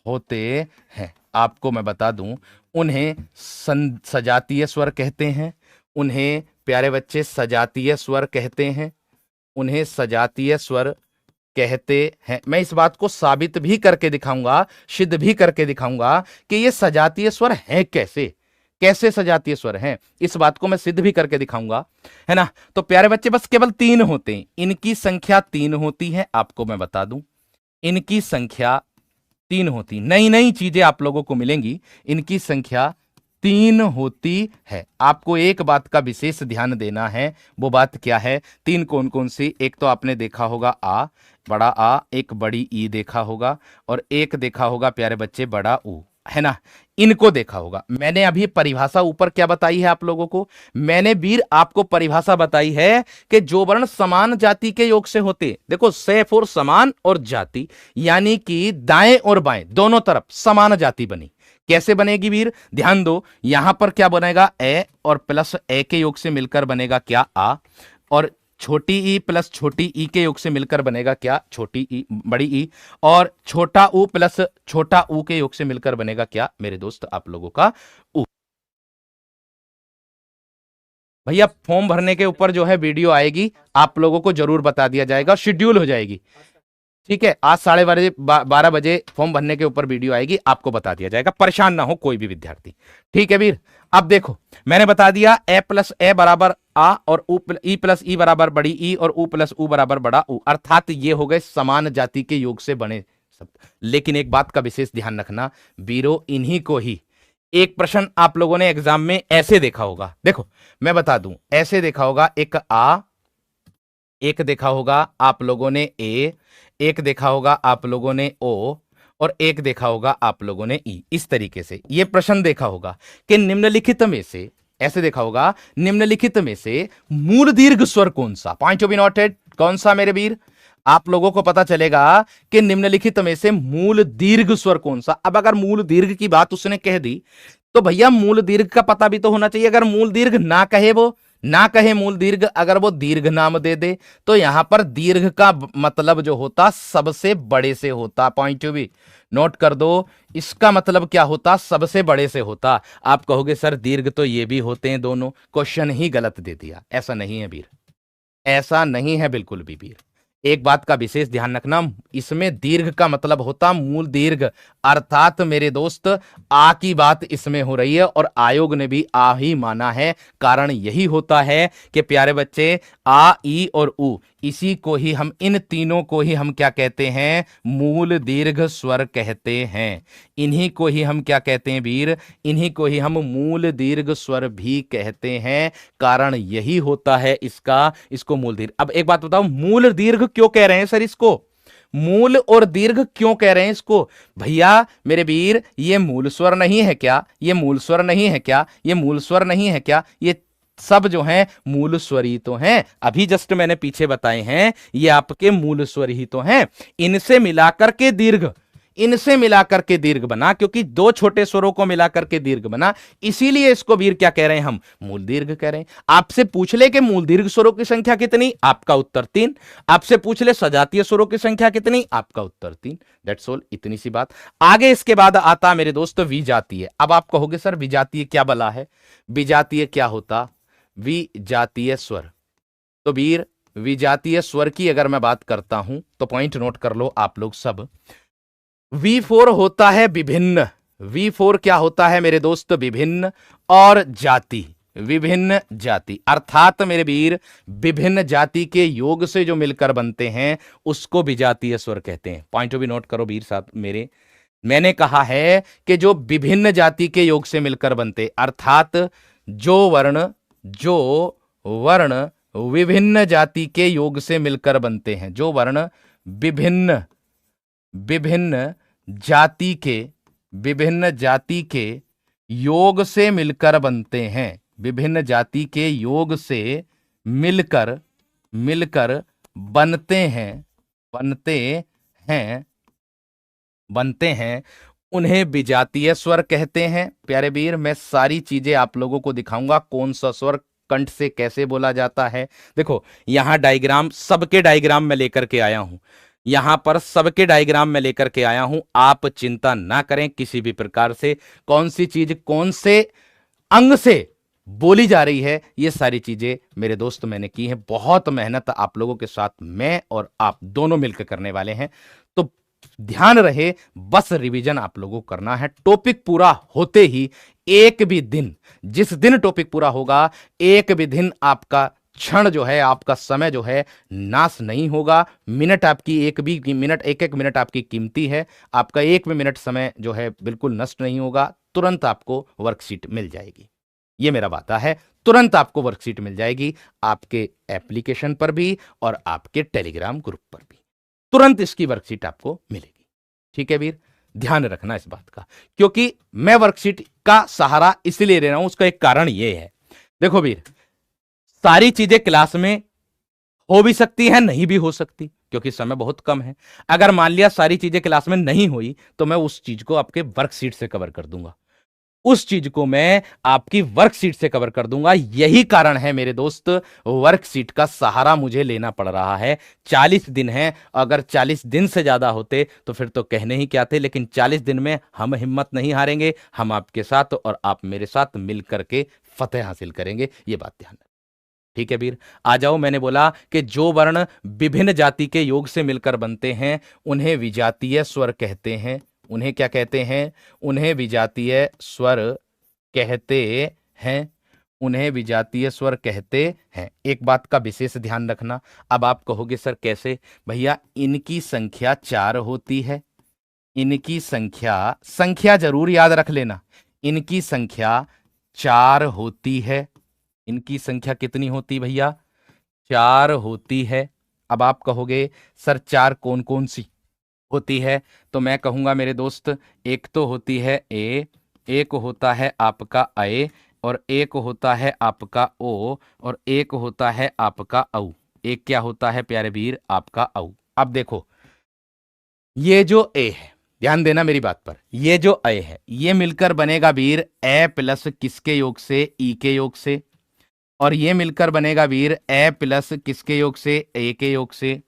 होते हैं। आपको मैं बता दूं, उन्हें सजातीय स्वर कहते हैं, उन्हें प्यारे बच्चे सजातीय स्वर कहते हैं, उन्हें सजातीय स्वर कहते हैं। मैं इस बात को साबित भी करके दिखाऊंगा, सिद्ध भी करके दिखाऊंगा कि ये सजातीय स्वर हैं कैसे सजातीय स्वर हैं, इस बात को मैं सिद्ध भी करके दिखाऊंगा, है ना। तो प्यारे बच्चे बस केवल 3 होते हैं, इनकी संख्या 3 होती है। आपको मैं बता दूं, इनकी संख्या 3 होती, नई नई चीजें आप लोगों को मिलेंगी। इनकी संख्या 3 होती है। आपको एक बात का विशेष ध्यान देना है, वो बात क्या है? 3 कौन कौन सी? एक तो आपने देखा होगा आ, बड़ा आ, एक बड़ी ई देखा होगा, और एक देखा होगा प्यारे बच्चे बड़ा ऊ, है ना। इनको देखा होगा। मैंने अभी परिभाषा ऊपर क्या बताई है आप लोगों को? मैंने वीर आपको परिभाषा बताई है कि जो वर्ण समान जाति के योग से होते, देखो सैफ और समान और जाति, यानी कि दाएं और बाएं दोनों तरफ समान जाति बनी। कैसे बनेगी वीर, ध्यान दो, यहां पर क्या बनेगा, ए और प्लस ए के योग से मिलकर बनेगा क्या, आ, और छोटी ई प्लस छोटी ई के योग से मिलकर बनेगा क्या, छोटी ई, बड़ी ई, और छोटा ऊ प्लस छोटा ऊ के योग से मिलकर बनेगा क्या मेरे दोस्त, आप लोगों का ऊ। भैया फॉर्म भरने के ऊपर जो है वीडियो आएगी, आप लोगों को जरूर बता दिया जाएगा, शेड्यूल हो जाएगी, ठीक है। आज 12:30 बजे फॉर्म भरने के ऊपर वीडियो आएगी, आपको बता दिया जाएगा, परेशान ना हो कोई भी विद्यार्थी, ठीक है वीर। अब देखो मैंने बता दिया ए प्लस ए बराबर आ और ई प्लस ई बराबर बड़ी ई और ऊ प्लस ऊ बराबर बड़ा ऊ, अर्थात ये हो गए समान जाति के योग से बने शब्द। लेकिन एक बात का विशेष ध्यान रखना वीरो, इन्हीं को ही एक प्रश्न आप लोगों ने एग्जाम में ऐसे देखा होगा, देखो मैं बता दूं, ऐसे देखा होगा, एक आ, एक देखा होगा आप लोगों ने ए, एक देखा होगा आप लोगों ने ओ, और एक देखा होगा आप लोगों ने ई। इस तरीके से ये प्रश्न देखा होगा कि निम्नलिखित में से, ऐसे देखा होगा, निम्नलिखित में से मूल दीर्घ स्वर कौन सा, पॉइंट टू बी नोटेड, कौन सा मेरे वीर, आप लोगों को पता चलेगा कि निम्नलिखित में से मूल दीर्घ स्वर कौन सा। अब अगर मूल दीर्घ की बात उसने कह दी तो भैया मूल दीर्घ का पता भी तो होना चाहिए। अगर मूल दीर्घ ना कहे, वो ना कहे मूल दीर्घ, अगर वो दीर्घ नाम दे दे तो यहां पर दीर्घ का मतलब जो होता सबसे बड़े से होता, पॉइंट टू बी नोट कर दो, इसका मतलब क्या होता, सबसे बड़े से होता। आप कहोगे सर दीर्घ तो ये भी होते हैं दोनों, क्वेश्चन ही गलत दे दिया, ऐसा नहीं है वीर, ऐसा नहीं है बिल्कुल भी वीर। एक बात का विशेष ध्यान रखना, इसमें दीर्घ का मतलब होता मूल दीर्घ, अर्थात मेरे दोस्त आ की बात इसमें हो रही है और आयोग ने भी आ ही माना है। कारण यही होता है कि प्यारे बच्चे आ, ई और ऊ, इसी को ही हम, इन तीनों को ही हम क्या कहते हैं, मूल दीर्घ स्वर कहते हैं। इन्हीं को ही हम क्या कहते हैं वीर, इन्हीं को ही हम मूल दीर्घ स्वर भी कहते हैं। कारण यही होता है इसका, इसको मूल दीर्घ। अब एक बात बताओ, मूल दीर्घ क्यों कह रहे हैं सर इसको, मूल और दीर्घ क्यों कह रहे हैं इसको, भैया मेरे वीर ये मूल स्वर नहीं है क्या, ये मूल स्वर नहीं है क्या, ये मूल स्वर नहीं है क्या, ये सब जो हैं मूल स्वर ही तो हैं, अभी जस्ट मैंने पीछे बताए हैं, ये आपके मूल स्वर ही तो हैं। इनसे मिलाकर के दीर्घ, इनसे मिलाकर के दीर्घ बना, क्योंकि दो छोटे स्वरों को मिलाकर के दीर्घ बना, इसीलिए इसको वीर क्या कह रहे हैं हम, मूल दीर्घ कह रहे हैं। आपसे पूछ ले कि मूल दीर्घ स्वरों की संख्या कितनी, आपका उत्तर 3। आपसे पूछ ले सजातीय स्वरों की संख्या कितनी, आपका उत्तर 3। दैट्स ऑल, इतनी सी बात। आगे इसके बाद आता मेरे दोस्त विजातीय। अब आप कहोगे सर विजातीय क्या बला है, विजातीय क्या होता, विजातीय स्वर। तो वीर विजातीय स्वर की अगर मैं बात करता हूं तो पॉइंट नोट कर लो आप लोग सब, V4 होता है विभिन्न, V4 क्या होता है मेरे दोस्त, विभिन्न और जाति, विभिन्न जाति, अर्थात मेरे वीर विभिन्न जाति के योग से जो मिलकर बनते हैं उसको विजातीय स्वर कहते हैं। पॉइंट भी नोट करो वीर साथ मेरे, मैंने कहा है कि जो विभिन्न जाति के योग से मिलकर बनते, अर्थात जो वर्ण विभिन्न जाति के योग से मिलकर बनते हैं, जो वर्ण विभिन्न विभिन्न जाति के योग से मिलकर बनते हैं, विभिन्न जाति के योग से मिलकर बनते हैं, उन्हें विजातीय स्वर कहते हैं। प्यारे वीर मैं सारी चीजें आप लोगों को दिखाऊंगा, कौन सा स्वर कंठ से कैसे बोला जाता है। देखो यहां डायग्राम, सबके डायग्राम में लेकर के आया हूं, यहां पर सबके डायग्राम में लेकर के आया हूं, आप चिंता ना करें किसी भी प्रकार से, कौन सी चीज कौन से अंग से बोली जा रही है, ये सारी चीजें मेरे दोस्त मैंने की है। बहुत मेहनत आप लोगों के साथ मैं और आप दोनों मिलकर करने वाले हैं, तो ध्यान रहे बस रिवीजन आप लोगों को करना है। टॉपिक पूरा होते ही एक भी दिन, जिस दिन टॉपिक पूरा होगा एक भी दिन आपका क्षण जो है, आपका समय जो है नाश नहीं होगा। मिनट आपकी एक मिनट आपकी कीमती है, आपका एक भी मिनट समय जो है बिल्कुल नष्ट नहीं होगा। तुरंत आपको वर्कशीट मिल जाएगी, ये मेरा वादा है, तुरंत आपको वर्कशीट मिल जाएगी, आपके एप्लीकेशन पर भी और आपके टेलीग्राम ग्रुप पर भी तुरंत इसकी वर्कशीट आपको मिलेगी। ठीक है वीर, ध्यान रखना इस बात का, क्योंकि मैं वर्कशीट का सहारा इसलिए ले रहा हूं, उसका एक कारण यह है। देखो वीर सारी चीजें क्लास में हो भी सकती है, नहीं भी हो सकती, क्योंकि समय बहुत कम है। अगर मान लिया सारी चीजें क्लास में नहीं हुई तो मैं उस चीज को आपके वर्कशीट से कवर कर दूंगा, उस चीज को मैं आपकी वर्कशीट से कवर कर दूंगा। यही कारण है मेरे दोस्त, वर्कशीट का सहारा मुझे लेना पड़ रहा है। 40 दिन है, अगर 40 दिन से ज्यादा होते तो फिर तो कहने ही क्या थे, लेकिन 40 दिन में हम हिम्मत नहीं हारेंगे, हम आपके साथ और आप मेरे साथ मिलकर के फतेह हासिल करेंगे, ये बात ध्यान रखें। ठीक है वीर, आ जाओ। मैंने बोला कि जो वर्ण विभिन्न जाति के योग से मिलकर बनते हैं उन्हें विजातीय स्वर कहते हैं। उन्हें क्या कहते हैं? उन्हें विजातीय स्वर कहते हैं। उन्हें विजातीय स्वर कहते हैं। एक बात का विशेष ध्यान रखना। अब आप कहोगे सर कैसे? भैया इनकी संख्या 4 होती है। इनकी संख्या जरूर याद रख लेना, इनकी संख्या 4 होती है। इनकी संख्या कितनी होती भैया? 4 होती है। अब आप कहोगे सर 4 कौन कौन सी होती है? तो मैं कहूंगा मेरे दोस्त, एक तो होती है ए, एक होता है आपका ए, और एक होता है आपका ओ, और एक होता है आपका औ। एक क्या होता है प्यारे वीर? आपका औ। अब देखो, ये जो ए है, ध्यान देना मेरी बात पर, ये जो ए है ये मिलकर बनेगा वीर ए प्लस किसके योग से? ई के योग से। और ये मिलकर बनेगा वीर ए प्लस किसके योग से? ए के योग से।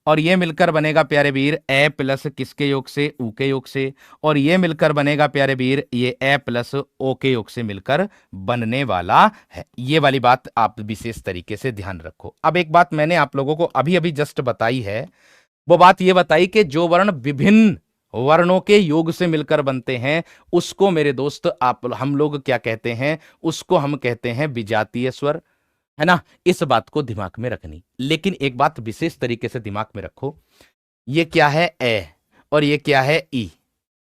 और ये मिलकर बनेगा प्यारे वीर ए प्लस किसके योग से? ऊ के योग से। और ये मिलकर बनेगा प्यारे वीर ये ए प्लस ओ के योग से मिलकर बनने वाला है। ये वाली बात आप विशेष तरीके से ध्यान रखो। अब एक बात मैंने आप लोगों को अभी अभी जस्ट बताई है, वो बात ये बताई कि जो वर्ण विभिन्न वर्णों के योग से मिलकर बनते हैं उसको मेरे दोस्त हम लोग क्या कहते हैं? उसको हम कहते हैं विजातीय स्वर, है ना? इस बात को दिमाग में रखनी। लेकिन एक बात विशेष तरीके से दिमाग में रखो, ये क्या है? ए, और ये क्या है? ई।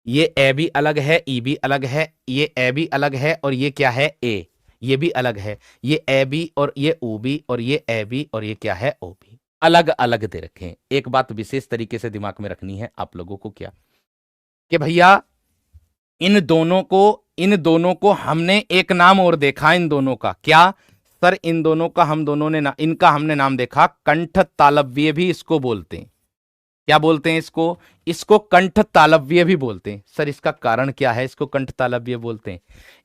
ये ए भी अलग है, ई भी अलग है, ये ए भी अलग है, और ये क्या है? ए, ये भी अलग है। ये ए भी और ये ओ भी, और ये ए भी और ये क्या है? ओ भी, अलग अलग दे रखे हैं। एक बात विशेष तरीके से दिमाग में रखनी है आप लोगों को, क्या कि भैया इन दोनों को हमने एक नाम और देखा। इन दोनों का क्या सर? इन दोनों का हम दोनों ने इनका हमने नाम देखा कंठ तालव्य भी इसको बोलते हैं। क्या बोलते हैं इसको? इसको कंठ तालव्य भी बोलते हैं। सर इसका कारण क्या है इसको कंठ तालव्य बोलते हैं?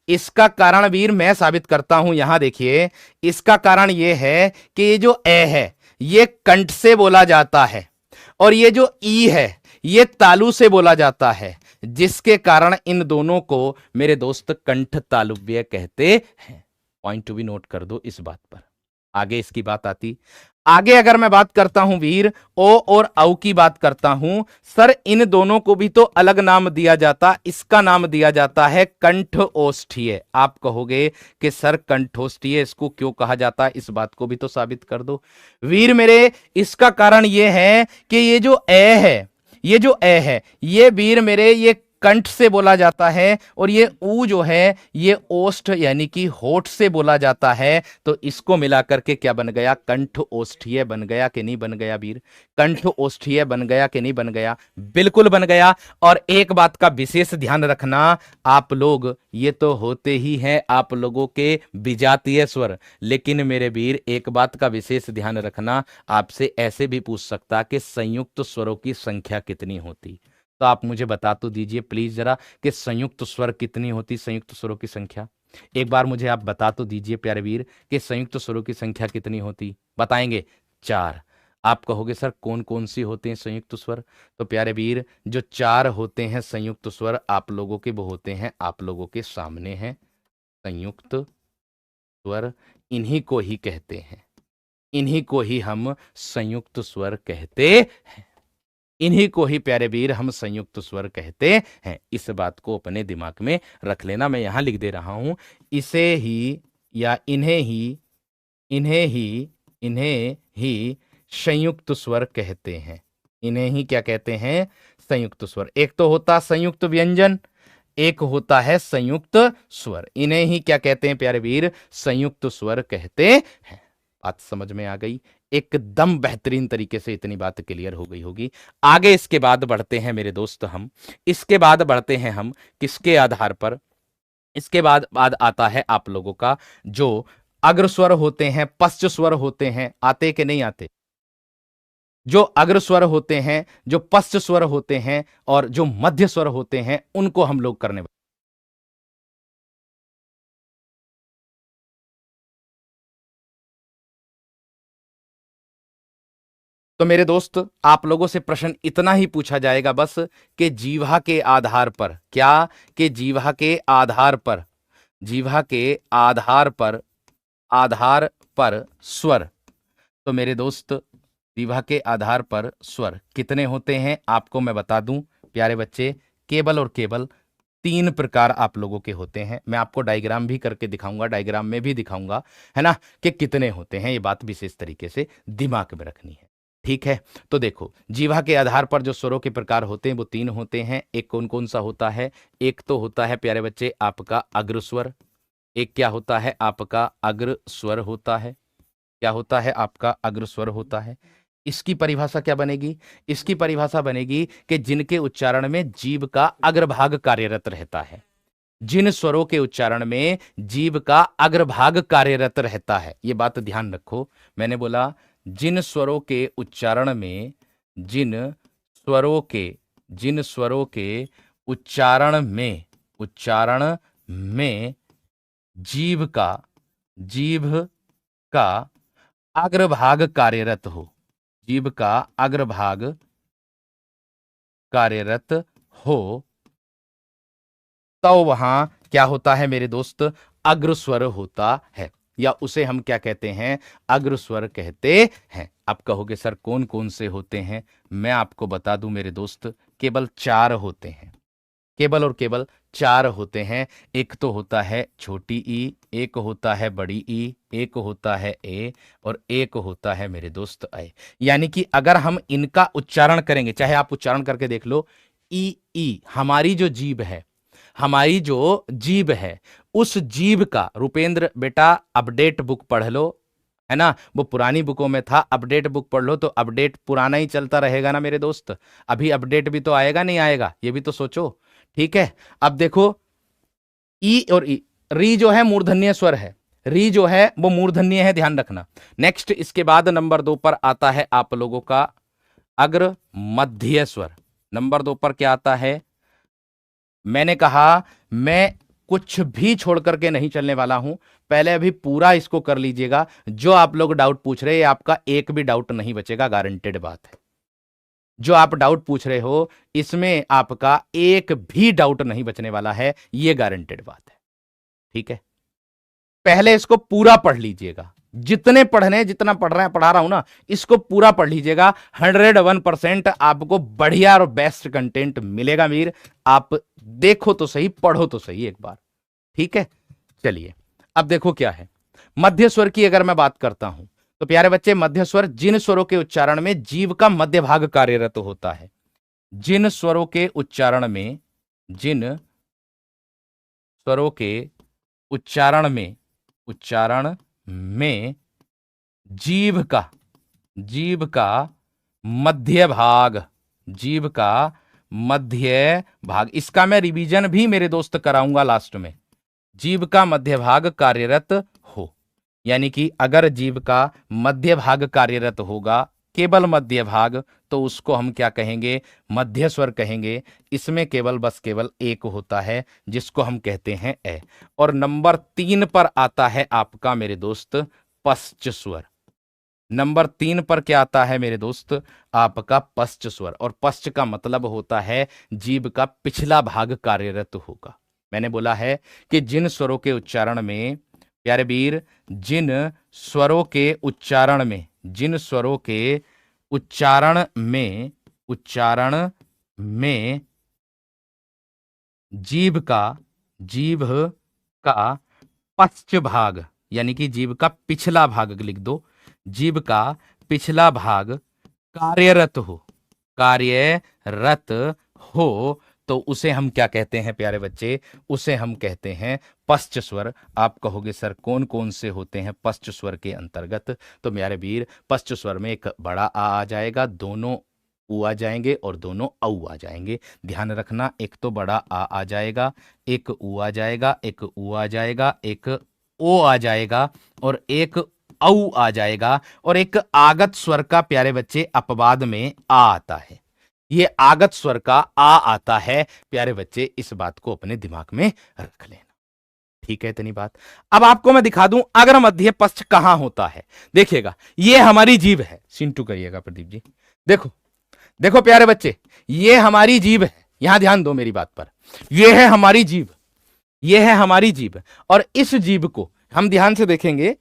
इसका कारण वीर मैं साबित करता हूं। यहां देखिए, इसका कारण यह है कि ये जो ए है ये कंठ से बोला जाता है, और ये जो ई है ये तालु से बोला जाता है, जिसके कारण इन दोनों को मेरे दोस्त कंठ तालुव्य कहते हैं। पॉइंट टू बी नोट कर दो इस बात पर। आगे इसकी बात आती, आगे अगर मैं बात करता हूं वीर ओ और औ की बात करता हूं, सर इन दोनों को भी तो अलग नाम दिया जाता। इसका नाम दिया जाता है कंठ ओष्ठीय। आप कहोगे कि सर कंठोष्ठीय इसको क्यों कहा जाता है? इस बात को भी तो साबित कर दो वीर मेरे। इसका कारण यह है कि ये जो ए है, ये जो ए है ये वीर मेरे ये कंठ से बोला जाता है, और ये ऊ जो है ये ओष्ठ यानी कि होठ से बोला जाता है। तो इसको मिलाकर के क्या बन गया? कंठ ओष्ठीय बन गया कि नहीं बन गया वीर? कंठ ओष्ठीय बन गया कि नहीं बन गया? बिल्कुल बन गया। और एक बात का विशेष ध्यान रखना, आप लोग ये तो होते ही हैं आप लोगों के विजातीय स्वर, लेकिन मेरे वीर एक बात का विशेष ध्यान रखना, आपसे ऐसे भी पूछ सकता कि संयुक्त स्वरों की संख्या कितनी होती। तो आप मुझे बता तो दीजिए प्लीज जरा कि संयुक्त स्वर कितनी होती? संयुक्त स्वरों की संख्या एक बार मुझे आप बता तो दीजिए प्यारे वीर कि संयुक्त स्वरों की संख्या कितनी होती? बताएंगे 4। आप कहोगे सर कौन कौन सी होते हैं संयुक्त स्वर? तो प्यारे वीर जो 4 होते हैं संयुक्त स्वर आप लोगों के वो होते हैं, आप लोगों के सामने हैं संयुक्त स्वर। इन्हीं को ही कहते हैं, इन्हीं को ही हम संयुक्त स्वर कहते हैं, इन्हीं को ही प्यारे वीर हम संयुक्त स्वर कहते हैं। इस बात को अपने दिमाग में रख लेना। मैं यहां लिख दे रहा हूं, इसे ही या इन्हें ही संयुक्त स्वर कहते हैं। इन्हें ही क्या कहते हैं? संयुक्त स्वर। एक तो होता संयुक्त व्यंजन, एक होता है संयुक्त स्वर। इन्हें ही क्या कहते हैं प्यारे वीर? संयुक्त स्वर कहते हैं। बात समझ में आ गई? एकदम बेहतरीन तरीके से इतनी बात क्लियर हो गई होगी। आगे इसके बाद बढ़ते हैं मेरे दोस्त हम, इसके बाद बढ़ते हैं हम किसके आधार पर? इसके बाद आता है आप लोगों का जो अग्र स्वर होते हैं, पश्च स्वर होते हैं, आते कि नहीं आते? जो अग्र स्वर होते हैं, जो पश्च स्वर होते हैं और जो मध्य स्वर होते हैं, उनको हम लोग करने वाले। तो मेरे दोस्त, आप लोगों से प्रश्न इतना ही पूछा जाएगा बस कि जीवा के आधार पर क्या, कि जीवा के आधार पर, जीवा के आधार पर, आधार पर स्वर। तो मेरे दोस्त, जीवा के आधार पर स्वर कितने होते हैं आपको मैं बता दूं प्यारे बच्चे, केवल और केवल 3 प्रकार आप लोगों के होते हैं। मैं आपको डायग्राम भी करके दिखाऊंगा, डायग्राम में भी दिखाऊंगा, है ना, कि कितने होते हैं। ये बात विशेष तरीके से दिमाग में रखनी है, ठीक है। तो देखो, जीवा के आधार पर जो स्वरों के प्रकार होते हैं वो 3 होते हैं। एक कौन कौन सा होता है? एक तो होता है प्यारे बच्चे आपका अग्र स्वर। एक क्या होता है? आपका अग्र स्वर होता है। क्या होता है? आपका अग्र स्वर होता है। इसकी परिभाषा क्या बनेगी? इसकी परिभाषा बनेगी कि जिनके उच्चारण में जीभ का अग्रभाग कार्यरत रहता है। जिन स्वरों के उच्चारण में जीभ का अग्रभाग कार्यरत रहता है, ये बात ध्यान रखो। मैंने बोला जिन स्वरों के उच्चारण में, जिन स्वरों के, जिन स्वरों के उच्चारण में, उच्चारण में जीभ का, जीभ का अग्रभाग कार्यरत हो, जीभ का अग्रभाग कार्यरत हो, तो वहां क्या होता है मेरे दोस्त? अग्र स्वर होता है, या उसे हम क्या कहते हैं? अग्र स्वर कहते हैं। आप कहोगे सर कौन कौन से होते हैं? मैं आपको बता दूं मेरे दोस्त, केवल 4 होते हैं, केवल और केवल 4 होते हैं। एक तो होता है छोटी ई, एक होता है बड़ी ई, एक होता है ए, और एक होता है मेरे दोस्त ऐ। यानी कि अगर हम इनका उच्चारण करेंगे, चाहे आप उच्चारण करके देख लो, ई, हमारी जो जीभ है, हमारी जो जीभ है, उस जीभ का, रुपेंद्र बेटा अपडेट बुक पढ़ लो, है ना, वो पुरानी बुकों में था, अपडेट बुक पढ़ लो तो अपडेट पुराना ही चलता रहेगा ना मेरे दोस्त। अभी अपडेट भी तो आएगा नहीं आएगा, ये भी तो सोचो, ठीक है। अब देखो, ई और ई, री जो है मूर्धन्य स्वर है, री जो है वो मूर्धन्य है, ध्यान रखना। नेक्स्ट, इसके बाद नंबर 2 पर आता है आप लोगों का अग्र मध्य स्वर। नंबर 2 पर क्या आता है? मैंने कहा मैं कुछ भी छोड़ करके नहीं चलने वाला हूं, पहले अभी पूरा इसको कर लीजिएगा। जो आप लोग डाउट पूछ रहे हैं, आपका एक भी डाउट नहीं बचेगा, गारंटेड बात है। जो आप डाउट पूछ रहे हो, इसमें आपका एक भी डाउट नहीं बचने वाला है, यह गारंटेड बात है, ठीक है। पहले इसको पूरा पढ़ लीजिएगा, जितने पढ़ने, जितना पढ़ रहे हैं, पढ़ा रहा हूं ना, इसको पूरा पढ़ लीजिएगा। 101% आपको बढ़िया और बेस्ट कंटेंट मिलेगा मीर। आप देखो तो सही, पढ़ो तो सही एक बार, ठीक है। चलिए, अब देखो क्या है। मध्य स्वर की अगर मैं बात करता हूं, तो प्यारे बच्चे, मध्य स्वर जिन स्वरों के उच्चारण में जीभ का मध्य भाग कार्यरत होता है। जिन स्वरों के उच्चारण में, जिन स्वरों के उच्चारण में, उच्चारण में जीभ का, जीभ का मध्य भाग, जीभ का मध्य भाग, इसका मैं रिवीजन भी मेरे दोस्त कराऊंगा लास्ट में। जीभ का मध्य भाग कार्यरत हो, यानी कि अगर जीभ का मध्य भाग कार्यरत होगा, केवल मध्य भाग, तो उसको हम क्या कहेंगे? मध्य स्वर कहेंगे। इसमें केवल, बस केवल एक होता है, जिसको हम कहते हैं ए। और नंबर 3 पर आता है आपका मेरे दोस्त पश्च स्वर। नंबर 3 पर क्या आता है मेरे दोस्त? आपका पश्च स्वर। और पश्च का मतलब होता है जीभ का पिछला भाग कार्यरत होगा। मैंने बोला है कि जिन स्वरों के उच्चारण में, प्यारे वीर, जिन स्वरों के उच्चारण में, जिन स्वरों के उच्चारण में, उच्चारण में जीभ का, जीभ का पश्च भाग, यानी कि जीभ का पिछला भाग लिख दो, जीभ का पिछला भाग कार्यरत हो, कार्यरत हो, तो उसे हम क्या कहते हैं प्यारे बच्चे? उसे हम कहते हैं पश्च स्वर। आप कहोगे सर कौन कौन से होते हैं पश्च स्वर के अंतर्गत? तो मेरे वीर, पश्च स्वर में एक बड़ा आ जाएगा, दोनों ऊ आ जाएंगे और दोनों औ आ जाएंगे। ध्यान रखना, एक तो बड़ा आ जाएगा, एक ऊ आ जाएगा, एक ऊ आ जाएगा, एक ओ आ जाएगा और एक औ आ जाएगा और एक आगत स्वर का प्यारे बच्चे अपवाद में आ आता है। ये आगत स्वर का आ आता है प्यारे बच्चे, इस बात को अपने दिमाग में रख लेना। ठीक है, इतनी बात। अब आपको मैं दिखा दूं अगर मध्य पश्च कहां होता है। देखिएगा, ये हमारी जीभ है। सिंटू करिएगा प्रदीप जी। देखो देखो प्यारे बच्चे, ये हमारी जीभ है। यहां ध्यान दो मेरी बात पर। ये है हमारी जीभ, ये है हमारी जीभ, और इस जीभ को हम ध्यान से देखेंगे,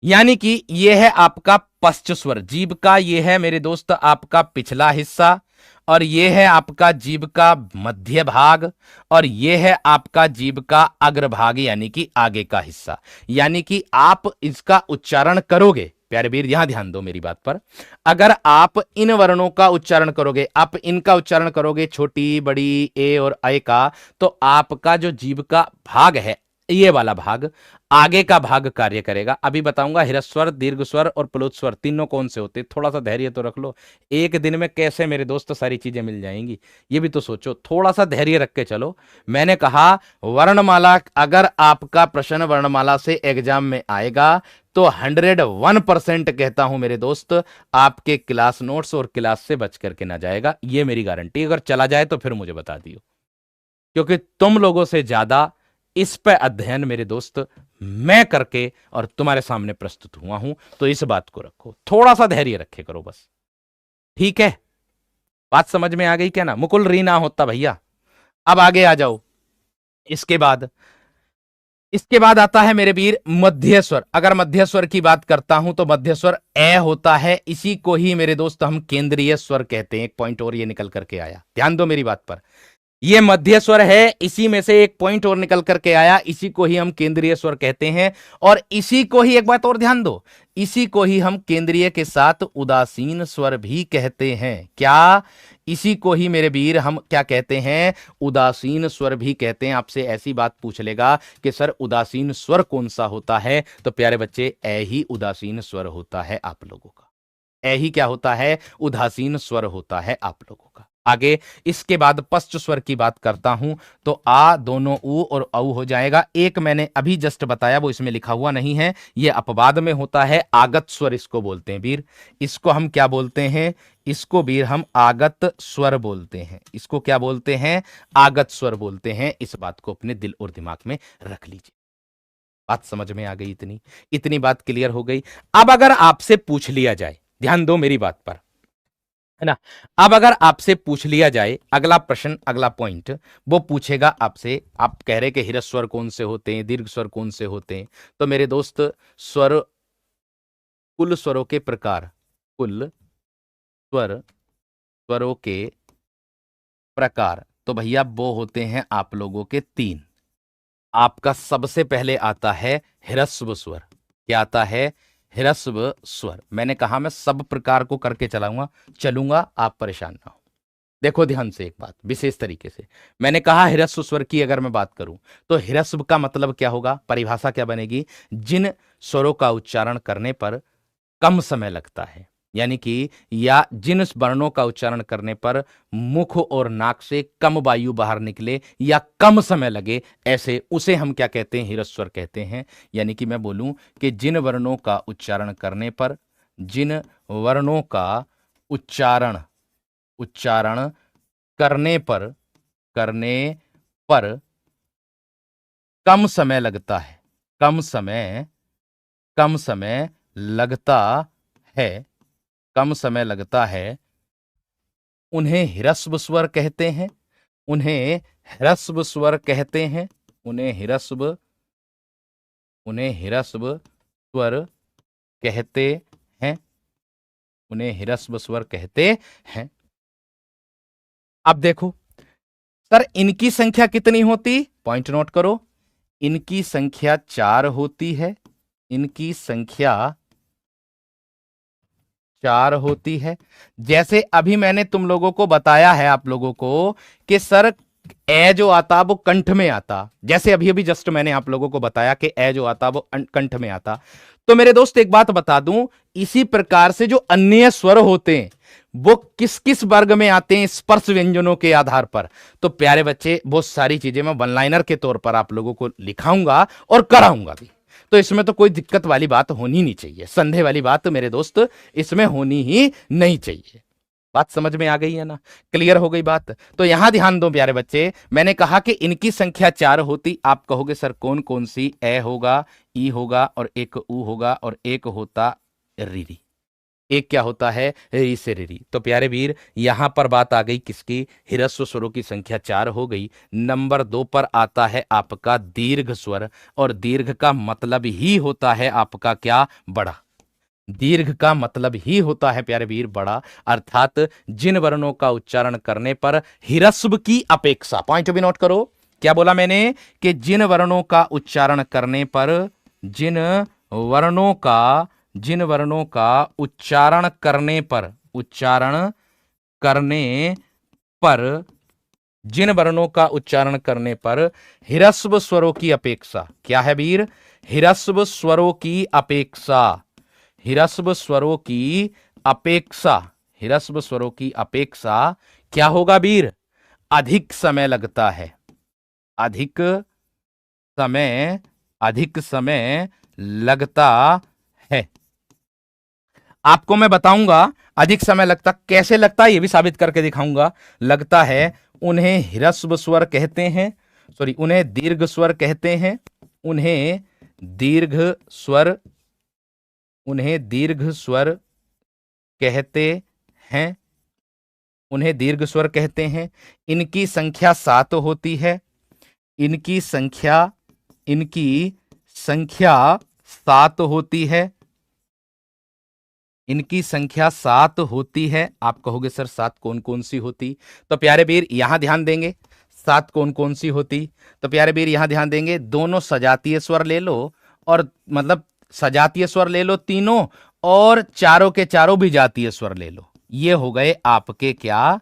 यानी कि यह है आपका पश्च स्वर जीभ का। यह है मेरे दोस्त आपका पिछला हिस्सा, और यह है आपका जीभ का मध्य भाग, और यह है आपका जीभ का अग्रभाग यानी कि आगे का हिस्सा। यानी कि आप इसका उच्चारण करोगे प्यारे वीर, यहां ध्यान दो मेरी बात पर। अगर आप इन वर्णों का उच्चारण करोगे, आप इनका उच्चारण करोगे छोटी बड़ी ए और ऐ का, तो आपका जो जीभ का भाग है, ये वाला भाग, आगे का भाग कार्य करेगा। अभी बताऊंगा ह्रस्वर, दीर्घ स्वर और प्लुत स्वर तीनों कौन से होते। थोड़ा सा धैर्य तो रख लो। एक दिन में कैसे मेरे दोस्त सारी चीजें मिल जाएंगी, ये भी तो सोचो। थोड़ा सा धैर्य रख के चलो। मैंने कहा वर्णमाला, अगर आपका प्रश्न वर्णमाला से एग्जाम में आएगा तो 101% कहता हूं मेरे दोस्त, आपके क्लास नोट्स और क्लास से बच करके ना जाएगा। ये मेरी गारंटी। अगर चला जाए तो फिर मुझे बता दियो, क्योंकि तुम लोगों से ज्यादा इस पे अध्ययन मेरे दोस्त मैं करके और तुम्हारे सामने प्रस्तुत हुआ हूं। तो इस बात को रखो, थोड़ा सा धैर्य रखे करो बस। ठीक है, बात समझ में आ गई क्या ना? मुकुल री ना होता भैया। अब आगे आ जाओ। इसके बाद आता है मेरे वीर मध्य स्वर। अगर मध्य स्वर की बात करता हूं तो मध्य स्वर ए होता है। इसी को ही मेरे दोस्त हम केंद्रीय स्वर कहते हैं। एक पॉइंट और ये निकल करके आया, ध्यान दो मेरी बात पर। ये मध्य स्वर है, इसी में से एक पॉइंट और निकल करके आया, इसी को ही हम केंद्रीय स्वर कहते हैं। और इसी को ही, एक बात और ध्यान दो, इसी को ही हम केंद्रीय के साथ उदासीन स्वर भी कहते हैं। क्या? इसी को ही मेरे वीर हम क्या कहते हैं? उदासीन स्वर भी कहते हैं। आपसे ऐसी बात पूछ लेगा कि सर उदासीन स्वर कौन सा होता है, तो प्यारे बच्चे ए ही उदासीन स्वर होता है आप लोगों का। ए ही क्या होता है? उदासीन स्वर होता है आप लोगों का। आगे इसके बाद पश्च स्वर की बात करता हूं तो आ दोनों ऊ और औ हो जाएगा। एक मैंने अभी जस्ट बताया, वो इसमें लिखा हुआ नहीं है, ये अपवाद में होता है। आगत स्वर इसको बोलते हैं वीर। इसको हम क्या बोलते हैं? इसको वीर हम आगत स्वर बोलते हैं। इसको क्या बोलते हैं? आगत स्वर बोलते हैं। इस बात को अपने दिल और दिमाग में रख लीजिए। बात समझ में आ गई? इतनी बात क्लियर हो गई। अब अगर आपसे पूछ लिया जाए, ध्यान दो मेरी बात पर, है ना। अब अगर आपसे पूछ लिया जाए अगला प्रश्न, अगला पॉइंट, वो पूछेगा आपसे, आप कह रहे कि ह्रस्व स्वर कौन से होते हैं, दीर्घ स्वर कौन से होते हैं, तो मेरे दोस्त स्वर, कुल स्वरों के प्रकार, कुल स्वरों के प्रकार, तो भैया वो होते हैं आप लोगों के 3। आपका सबसे पहले आता है ह्रस्व स्वर। क्या आता है? ह्रस्व स्वर। मैंने कहा मैं सब प्रकार को करके चलूंगा, आप परेशान ना हो। देखो ध्यान से एक बात विशेष तरीके से, मैंने कहा ह्रस्व स्वर की अगर मैं बात करूं तो ह्रस्व का मतलब क्या होगा, परिभाषा क्या बनेगी? जिन स्वरों का उच्चारण करने पर कम समय लगता है, यानी कि या जिन वर्णों का उच्चारण करने पर मुख और नाक से कम वायु बाहर निकले या कम समय लगे, ऐसे उसे हम क्या कहते हैं? ह्रस्व स्वर कहते हैं। यानी कि मैं बोलूं कि जिन वर्णों का उच्चारण करने पर, जिन वर्णों का उच्चारण करने पर कम समय लगता है, कम समय लगता है, उन्हें ह्रस्व स्वर कहते हैं। उन्हें ह्रस्व स्वर कहते हैं। उन्हें ह्रस्व स्वर कहते हैं। अब देखो सर, इनकी संख्या कितनी होती? पॉइंट नोट करो, इनकी संख्या 4 होती है। इनकी संख्या 4 होती है। जैसे अभी मैंने तुम लोगों को बताया है, आप लोगों को, कि सर ए जो आता वो कंठ में आता। जैसे अभी अभी जस्ट मैंने आप लोगों को बताया कि ए जो आता वो कंठ में आता। तो मेरे दोस्त एक बात बता दूं, इसी प्रकार से जो अन्य स्वर होते हैं वो किस किस वर्ग में आते हैं स्पर्श व्यंजनों के आधार पर। तो प्यारे बच्चे बहुत सारी चीजें मैं वन लाइनर के तौर पर आप लोगों को लिखाऊंगा और कराऊंगा भी, तो इसमें तो कोई दिक्कत वाली बात होनी नहीं चाहिए, संदेह वाली बात मेरे दोस्त इसमें होनी ही नहीं चाहिए। बात समझ में आ गई है ना, क्लियर हो गई बात। तो यहां ध्यान दो प्यारे बच्चे, मैंने कहा कि इनकी संख्या 4 होती। आप कहोगे सर कौन कौन सी, ए होगा, ई होगा और एक ऊ होगा और एक होता रीरी। एक क्या होता है, री से रीरी। तो प्यारे वीर यहां पर बात आ गई किसकी, ह्रस्व स्वरों की संख्या 4 हो गई। नंबर 2 पर आता है आपका दीर्घ स्वर, और दीर्घ का मतलब ही होता है आपका क्या, बड़ा। दीर्घ का मतलब ही होता है प्यारे वीर बड़ा, अर्थात जिन वर्णों का उच्चारण करने पर ह्रस्व की अपेक्षा, पॉइंट भी नोट करो, क्या बोला मैंने, कि जिन वर्णों का उच्चारण करने पर, जिन वर्णों का उच्चारण करने पर, जिन वर्णों का उच्चारण करने पर ह्रस्व स्वरों की अपेक्षा, क्या है वीर, ह्रस्व स्वरों की अपेक्षा, ह्रस्व स्वरों की अपेक्षा, ह्रस्व स्वरों की अपेक्षा क्या होगा वीर, अधिक समय लगता है, अधिक समय लगता है। आपको मैं बताऊंगा अधिक समय लगता कैसे लगता है, यह भी साबित करके दिखाऊंगा। लगता है उन्हें ह्रस्व स्वर कहते हैं, सॉरी उन्हें दीर्घ स्वर कहते हैं, उन्हें दीर्घ स्वर कहते हैं, इनकी संख्या 7 होती है, इनकी संख्या 7 होती है, इनकी संख्या 7 होती है। आप कहोगे सर 7 कौन कौन सी होती, तो प्यारे वीर यहां ध्यान देंगे 7 कौन कौन सी होती। तो प्यारे वीर यहां ध्यान देंगे, दोनों सजातीय स्वर ले लो, और मतलब सजातीय स्वर ले लो तीनों, और चारों के चारों भी जातीय स्वर ले लो। ये हो गए आपके क्या,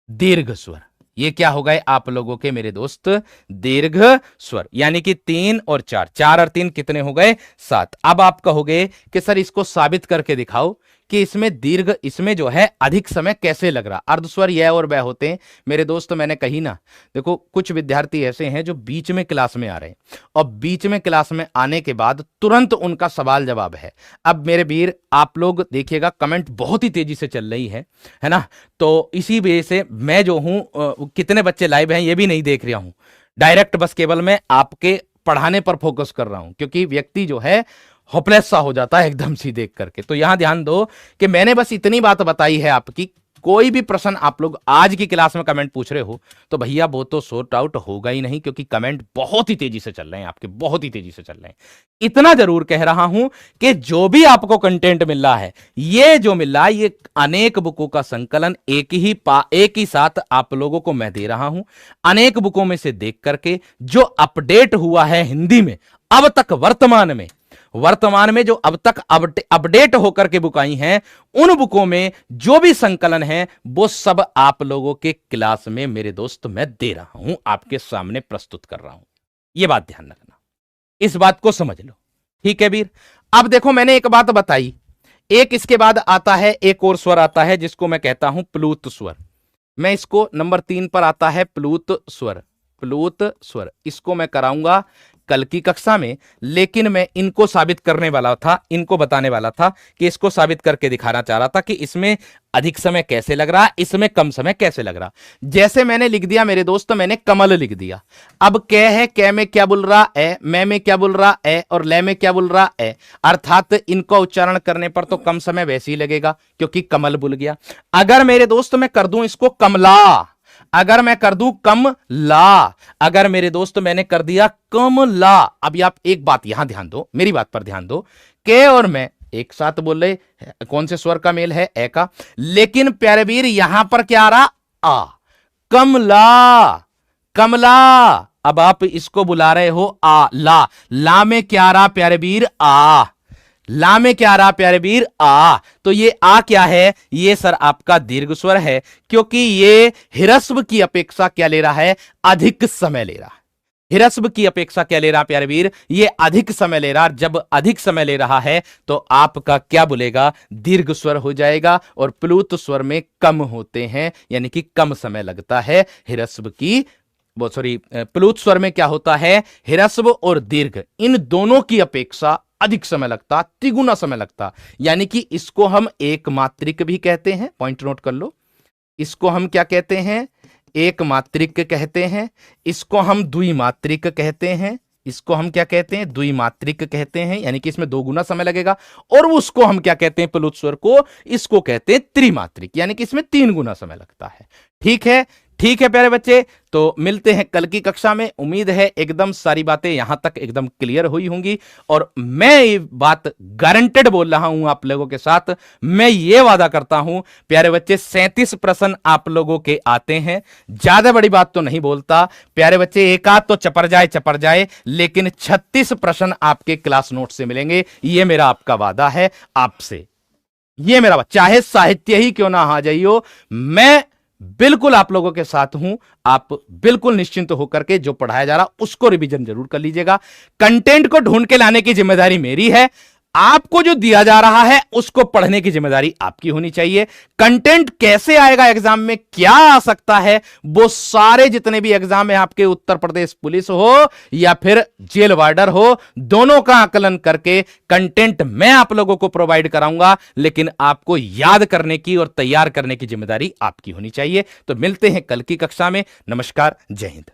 दीर्घ स्वर। ये क्या हो गए आप लोगों के मेरे दोस्त, दीर्घ स्वर। यानी कि 3 और 4, 4 और 3 कितने हो गए, 7। अब आप कहोगे कि सर इसको साबित करके दिखाओ कि इसमें जो है अधिक समय कैसे लग रहा। अर्धस्वर य और वह होते हैं मेरे दोस्त, मैंने कही ना, देखो कुछ विद्यार्थी ऐसे हैं जो बीच में क्लास में आ रहे हैं, और बीच में क्लास में आने के बाद तुरंत उनका सवाल जवाब है। अब मेरे वीर आप लोग देखिएगा, कमेंट बहुत ही तेजी से चल रही है ना, तो इसी वजह से मैं जो हूं कितने बच्चे लाइव हैं ये भी नहीं देख रहा हूं, डायरेक्ट बस केवल मैं आपके पढ़ाने पर फोकस कर रहा हूं, क्योंकि व्यक्ति जो है होपलेस सा हो जाता है एकदम सी देख करके। तो यहां ध्यान दो कि मैंने बस इतनी बात बताई है आपकी। कोई भी प्रश्न आप लोग आज की क्लास में कमेंट पूछ रहे हो तो भैया वो तो सॉर्ट आउट होगा ही नहीं, क्योंकि कमेंट बहुत ही तेजी से चल रहे हैं आपके, बहुत ही तेजी से चल रहे हैं। इतना जरूर कह रहा हूं कि जो भी आपको कंटेंट मिल रहा है, ये जो मिल रहा है, ये अनेक बुकों का संकलन एक ही साथ आप लोगों को मैं दे रहा हूं, अनेक बुकों में से देख करके जो अपडेट हुआ है हिंदी में अब तक, वर्तमान में जो अब तक अपडेट होकर के बुक आई हैं, उन बुकों में जो भी संकलन है वो सब आप लोगों के क्लास में मेरे दोस्त मैं दे रहा हूं, आपके सामने प्रस्तुत कर रहा हूं। ये बात ध्यान रखना, इस बात को समझ लो, ठीक है वीर। अब देखो मैंने एक बात बताई, एक इसके बाद आता है एक और स्वर आता है जिसको मैं कहता हूं प्लूत स्वर। मैं इसको नंबर 3 पर आता है प्लूत स्वर, इसको मैं कराऊंगा कल की कक्षा में, लेकिन मैं इनको साबित करने वाला था, इनको बताने वाला था कि इसको साबित करके दिखाना चाह रहा था कि इसमें अधिक समय कैसे लग रहा, इसमें कम समय कैसे लग रहा। जैसे मैंने लिख दिया मेरे दोस्त, मैंने कमल लिख दिया। अब कै है, कै में क्या बोल रहा है, मैं में क्या बोल रहा है, और ले में क्या बोल रहा है, अर्थात इनका उच्चारण करने पर तो कम समय वैसे ही लगेगा क्योंकि कमल बोल गया। अगर मेरे दोस्त मैं कर दूं इसको कमला, अगर मैं कर दूं कमला, अगर मेरे दोस्त मैंने कर दिया कमला। अभी आप एक बात यहां ध्यान दो, मेरी बात पर ध्यान दो, के और मैं एक साथ बोल रहे, कौन से स्वर का मेल है, ए का, लेकिन प्यारे वीर यहां पर क्या आ रहा, आ, कमला। अब आप इसको बुला रहे हो आ, ला में क्या आ रहा प्यारे वीर, आ, ला में क्या आ रहा प्यारे वीर, आ। तो ये आ क्या है, ये सर आपका दीर्घ स्वर है, क्योंकि ये ह्रस्व की अपेक्षा क्या ले रहा है, अधिक समय ले रहा है। हिरस्व की अपेक्षा क्या ले रहा प्यारे वीर, ये अधिक समय ले रहा। जब अधिक समय ले रहा है तो आपका क्या बोलेगा, दीर्घ स्वर हो जाएगा, और प्लुत स्वर में कम होते हैं, यानी कि कम समय लगता है। हिरस्व की वो सॉरी प्लुत स्वर में क्या होता है, हिरस्व और दीर्घ इन दोनों की अपेक्षा अधिक समय लगता, तिगुना समय लगता। यानी कि इसको हम एक मात्रिक भी कहते हैं, पॉइंट नोट कर लो। इसको हम क्या कहते हैं, एक मात्रिक कहते हैं। इसको हम द्विमात्रिक कहते हैं। इसको हम क्या कहते हैं, द्विमात्रिक कहते हैं, यानी कि इसमें 2 गुना समय लगेगा। और उसको हम क्या कहते हैं, प्लुत स्वर को, इसको कहते हैं त्रिमात्रिक, यानी कि इसमें 3 गुना समय लगता है। ठीक है, ठीक है प्यारे बच्चे, तो मिलते हैं कल की कक्षा में। उम्मीद है एकदम सारी बातें यहां तक एकदम क्लियर हुई होंगी, और मैं ये बात गारंटेड बोल रहा हूं आप लोगों के साथ। मैं ये वादा करता हूं प्यारे बच्चे, 37 प्रश्न आप लोगों के आते हैं। ज्यादा बड़ी बात तो नहीं बोलता प्यारे बच्चे, एक आध तो चपर जाए, लेकिन 36 प्रश्न आपके क्लास नोट से मिलेंगे। ये मेरा आपका वादा है आपसे, ये मेरा, चाहे साहित्य ही क्यों ना आ जाइयो, मैं बिल्कुल आप लोगों के साथ हूं। आप बिल्कुल निश्चिंत होकर के जो पढ़ाया जा रहा उसको रिवीजन जरूर कर लीजिएगा। कंटेंट को ढूंढ के लाने की जिम्मेदारी मेरी है, आपको जो दिया जा रहा है उसको पढ़ने की जिम्मेदारी आपकी होनी चाहिए। कंटेंट कैसे आएगा एग्जाम में, क्या आ सकता है, वो सारे जितने भी एग्जाम है आपके, उत्तर प्रदेश पुलिस हो या फिर जेल वार्डर हो, दोनों का आकलन करके कंटेंट मैं आप लोगों को प्रोवाइड कराऊंगा। लेकिन आपको याद करने की और तैयार करने की जिम्मेदारी आपकी होनी चाहिए। तो मिलते हैं कल की कक्षा में। नमस्कार, जय हिंद।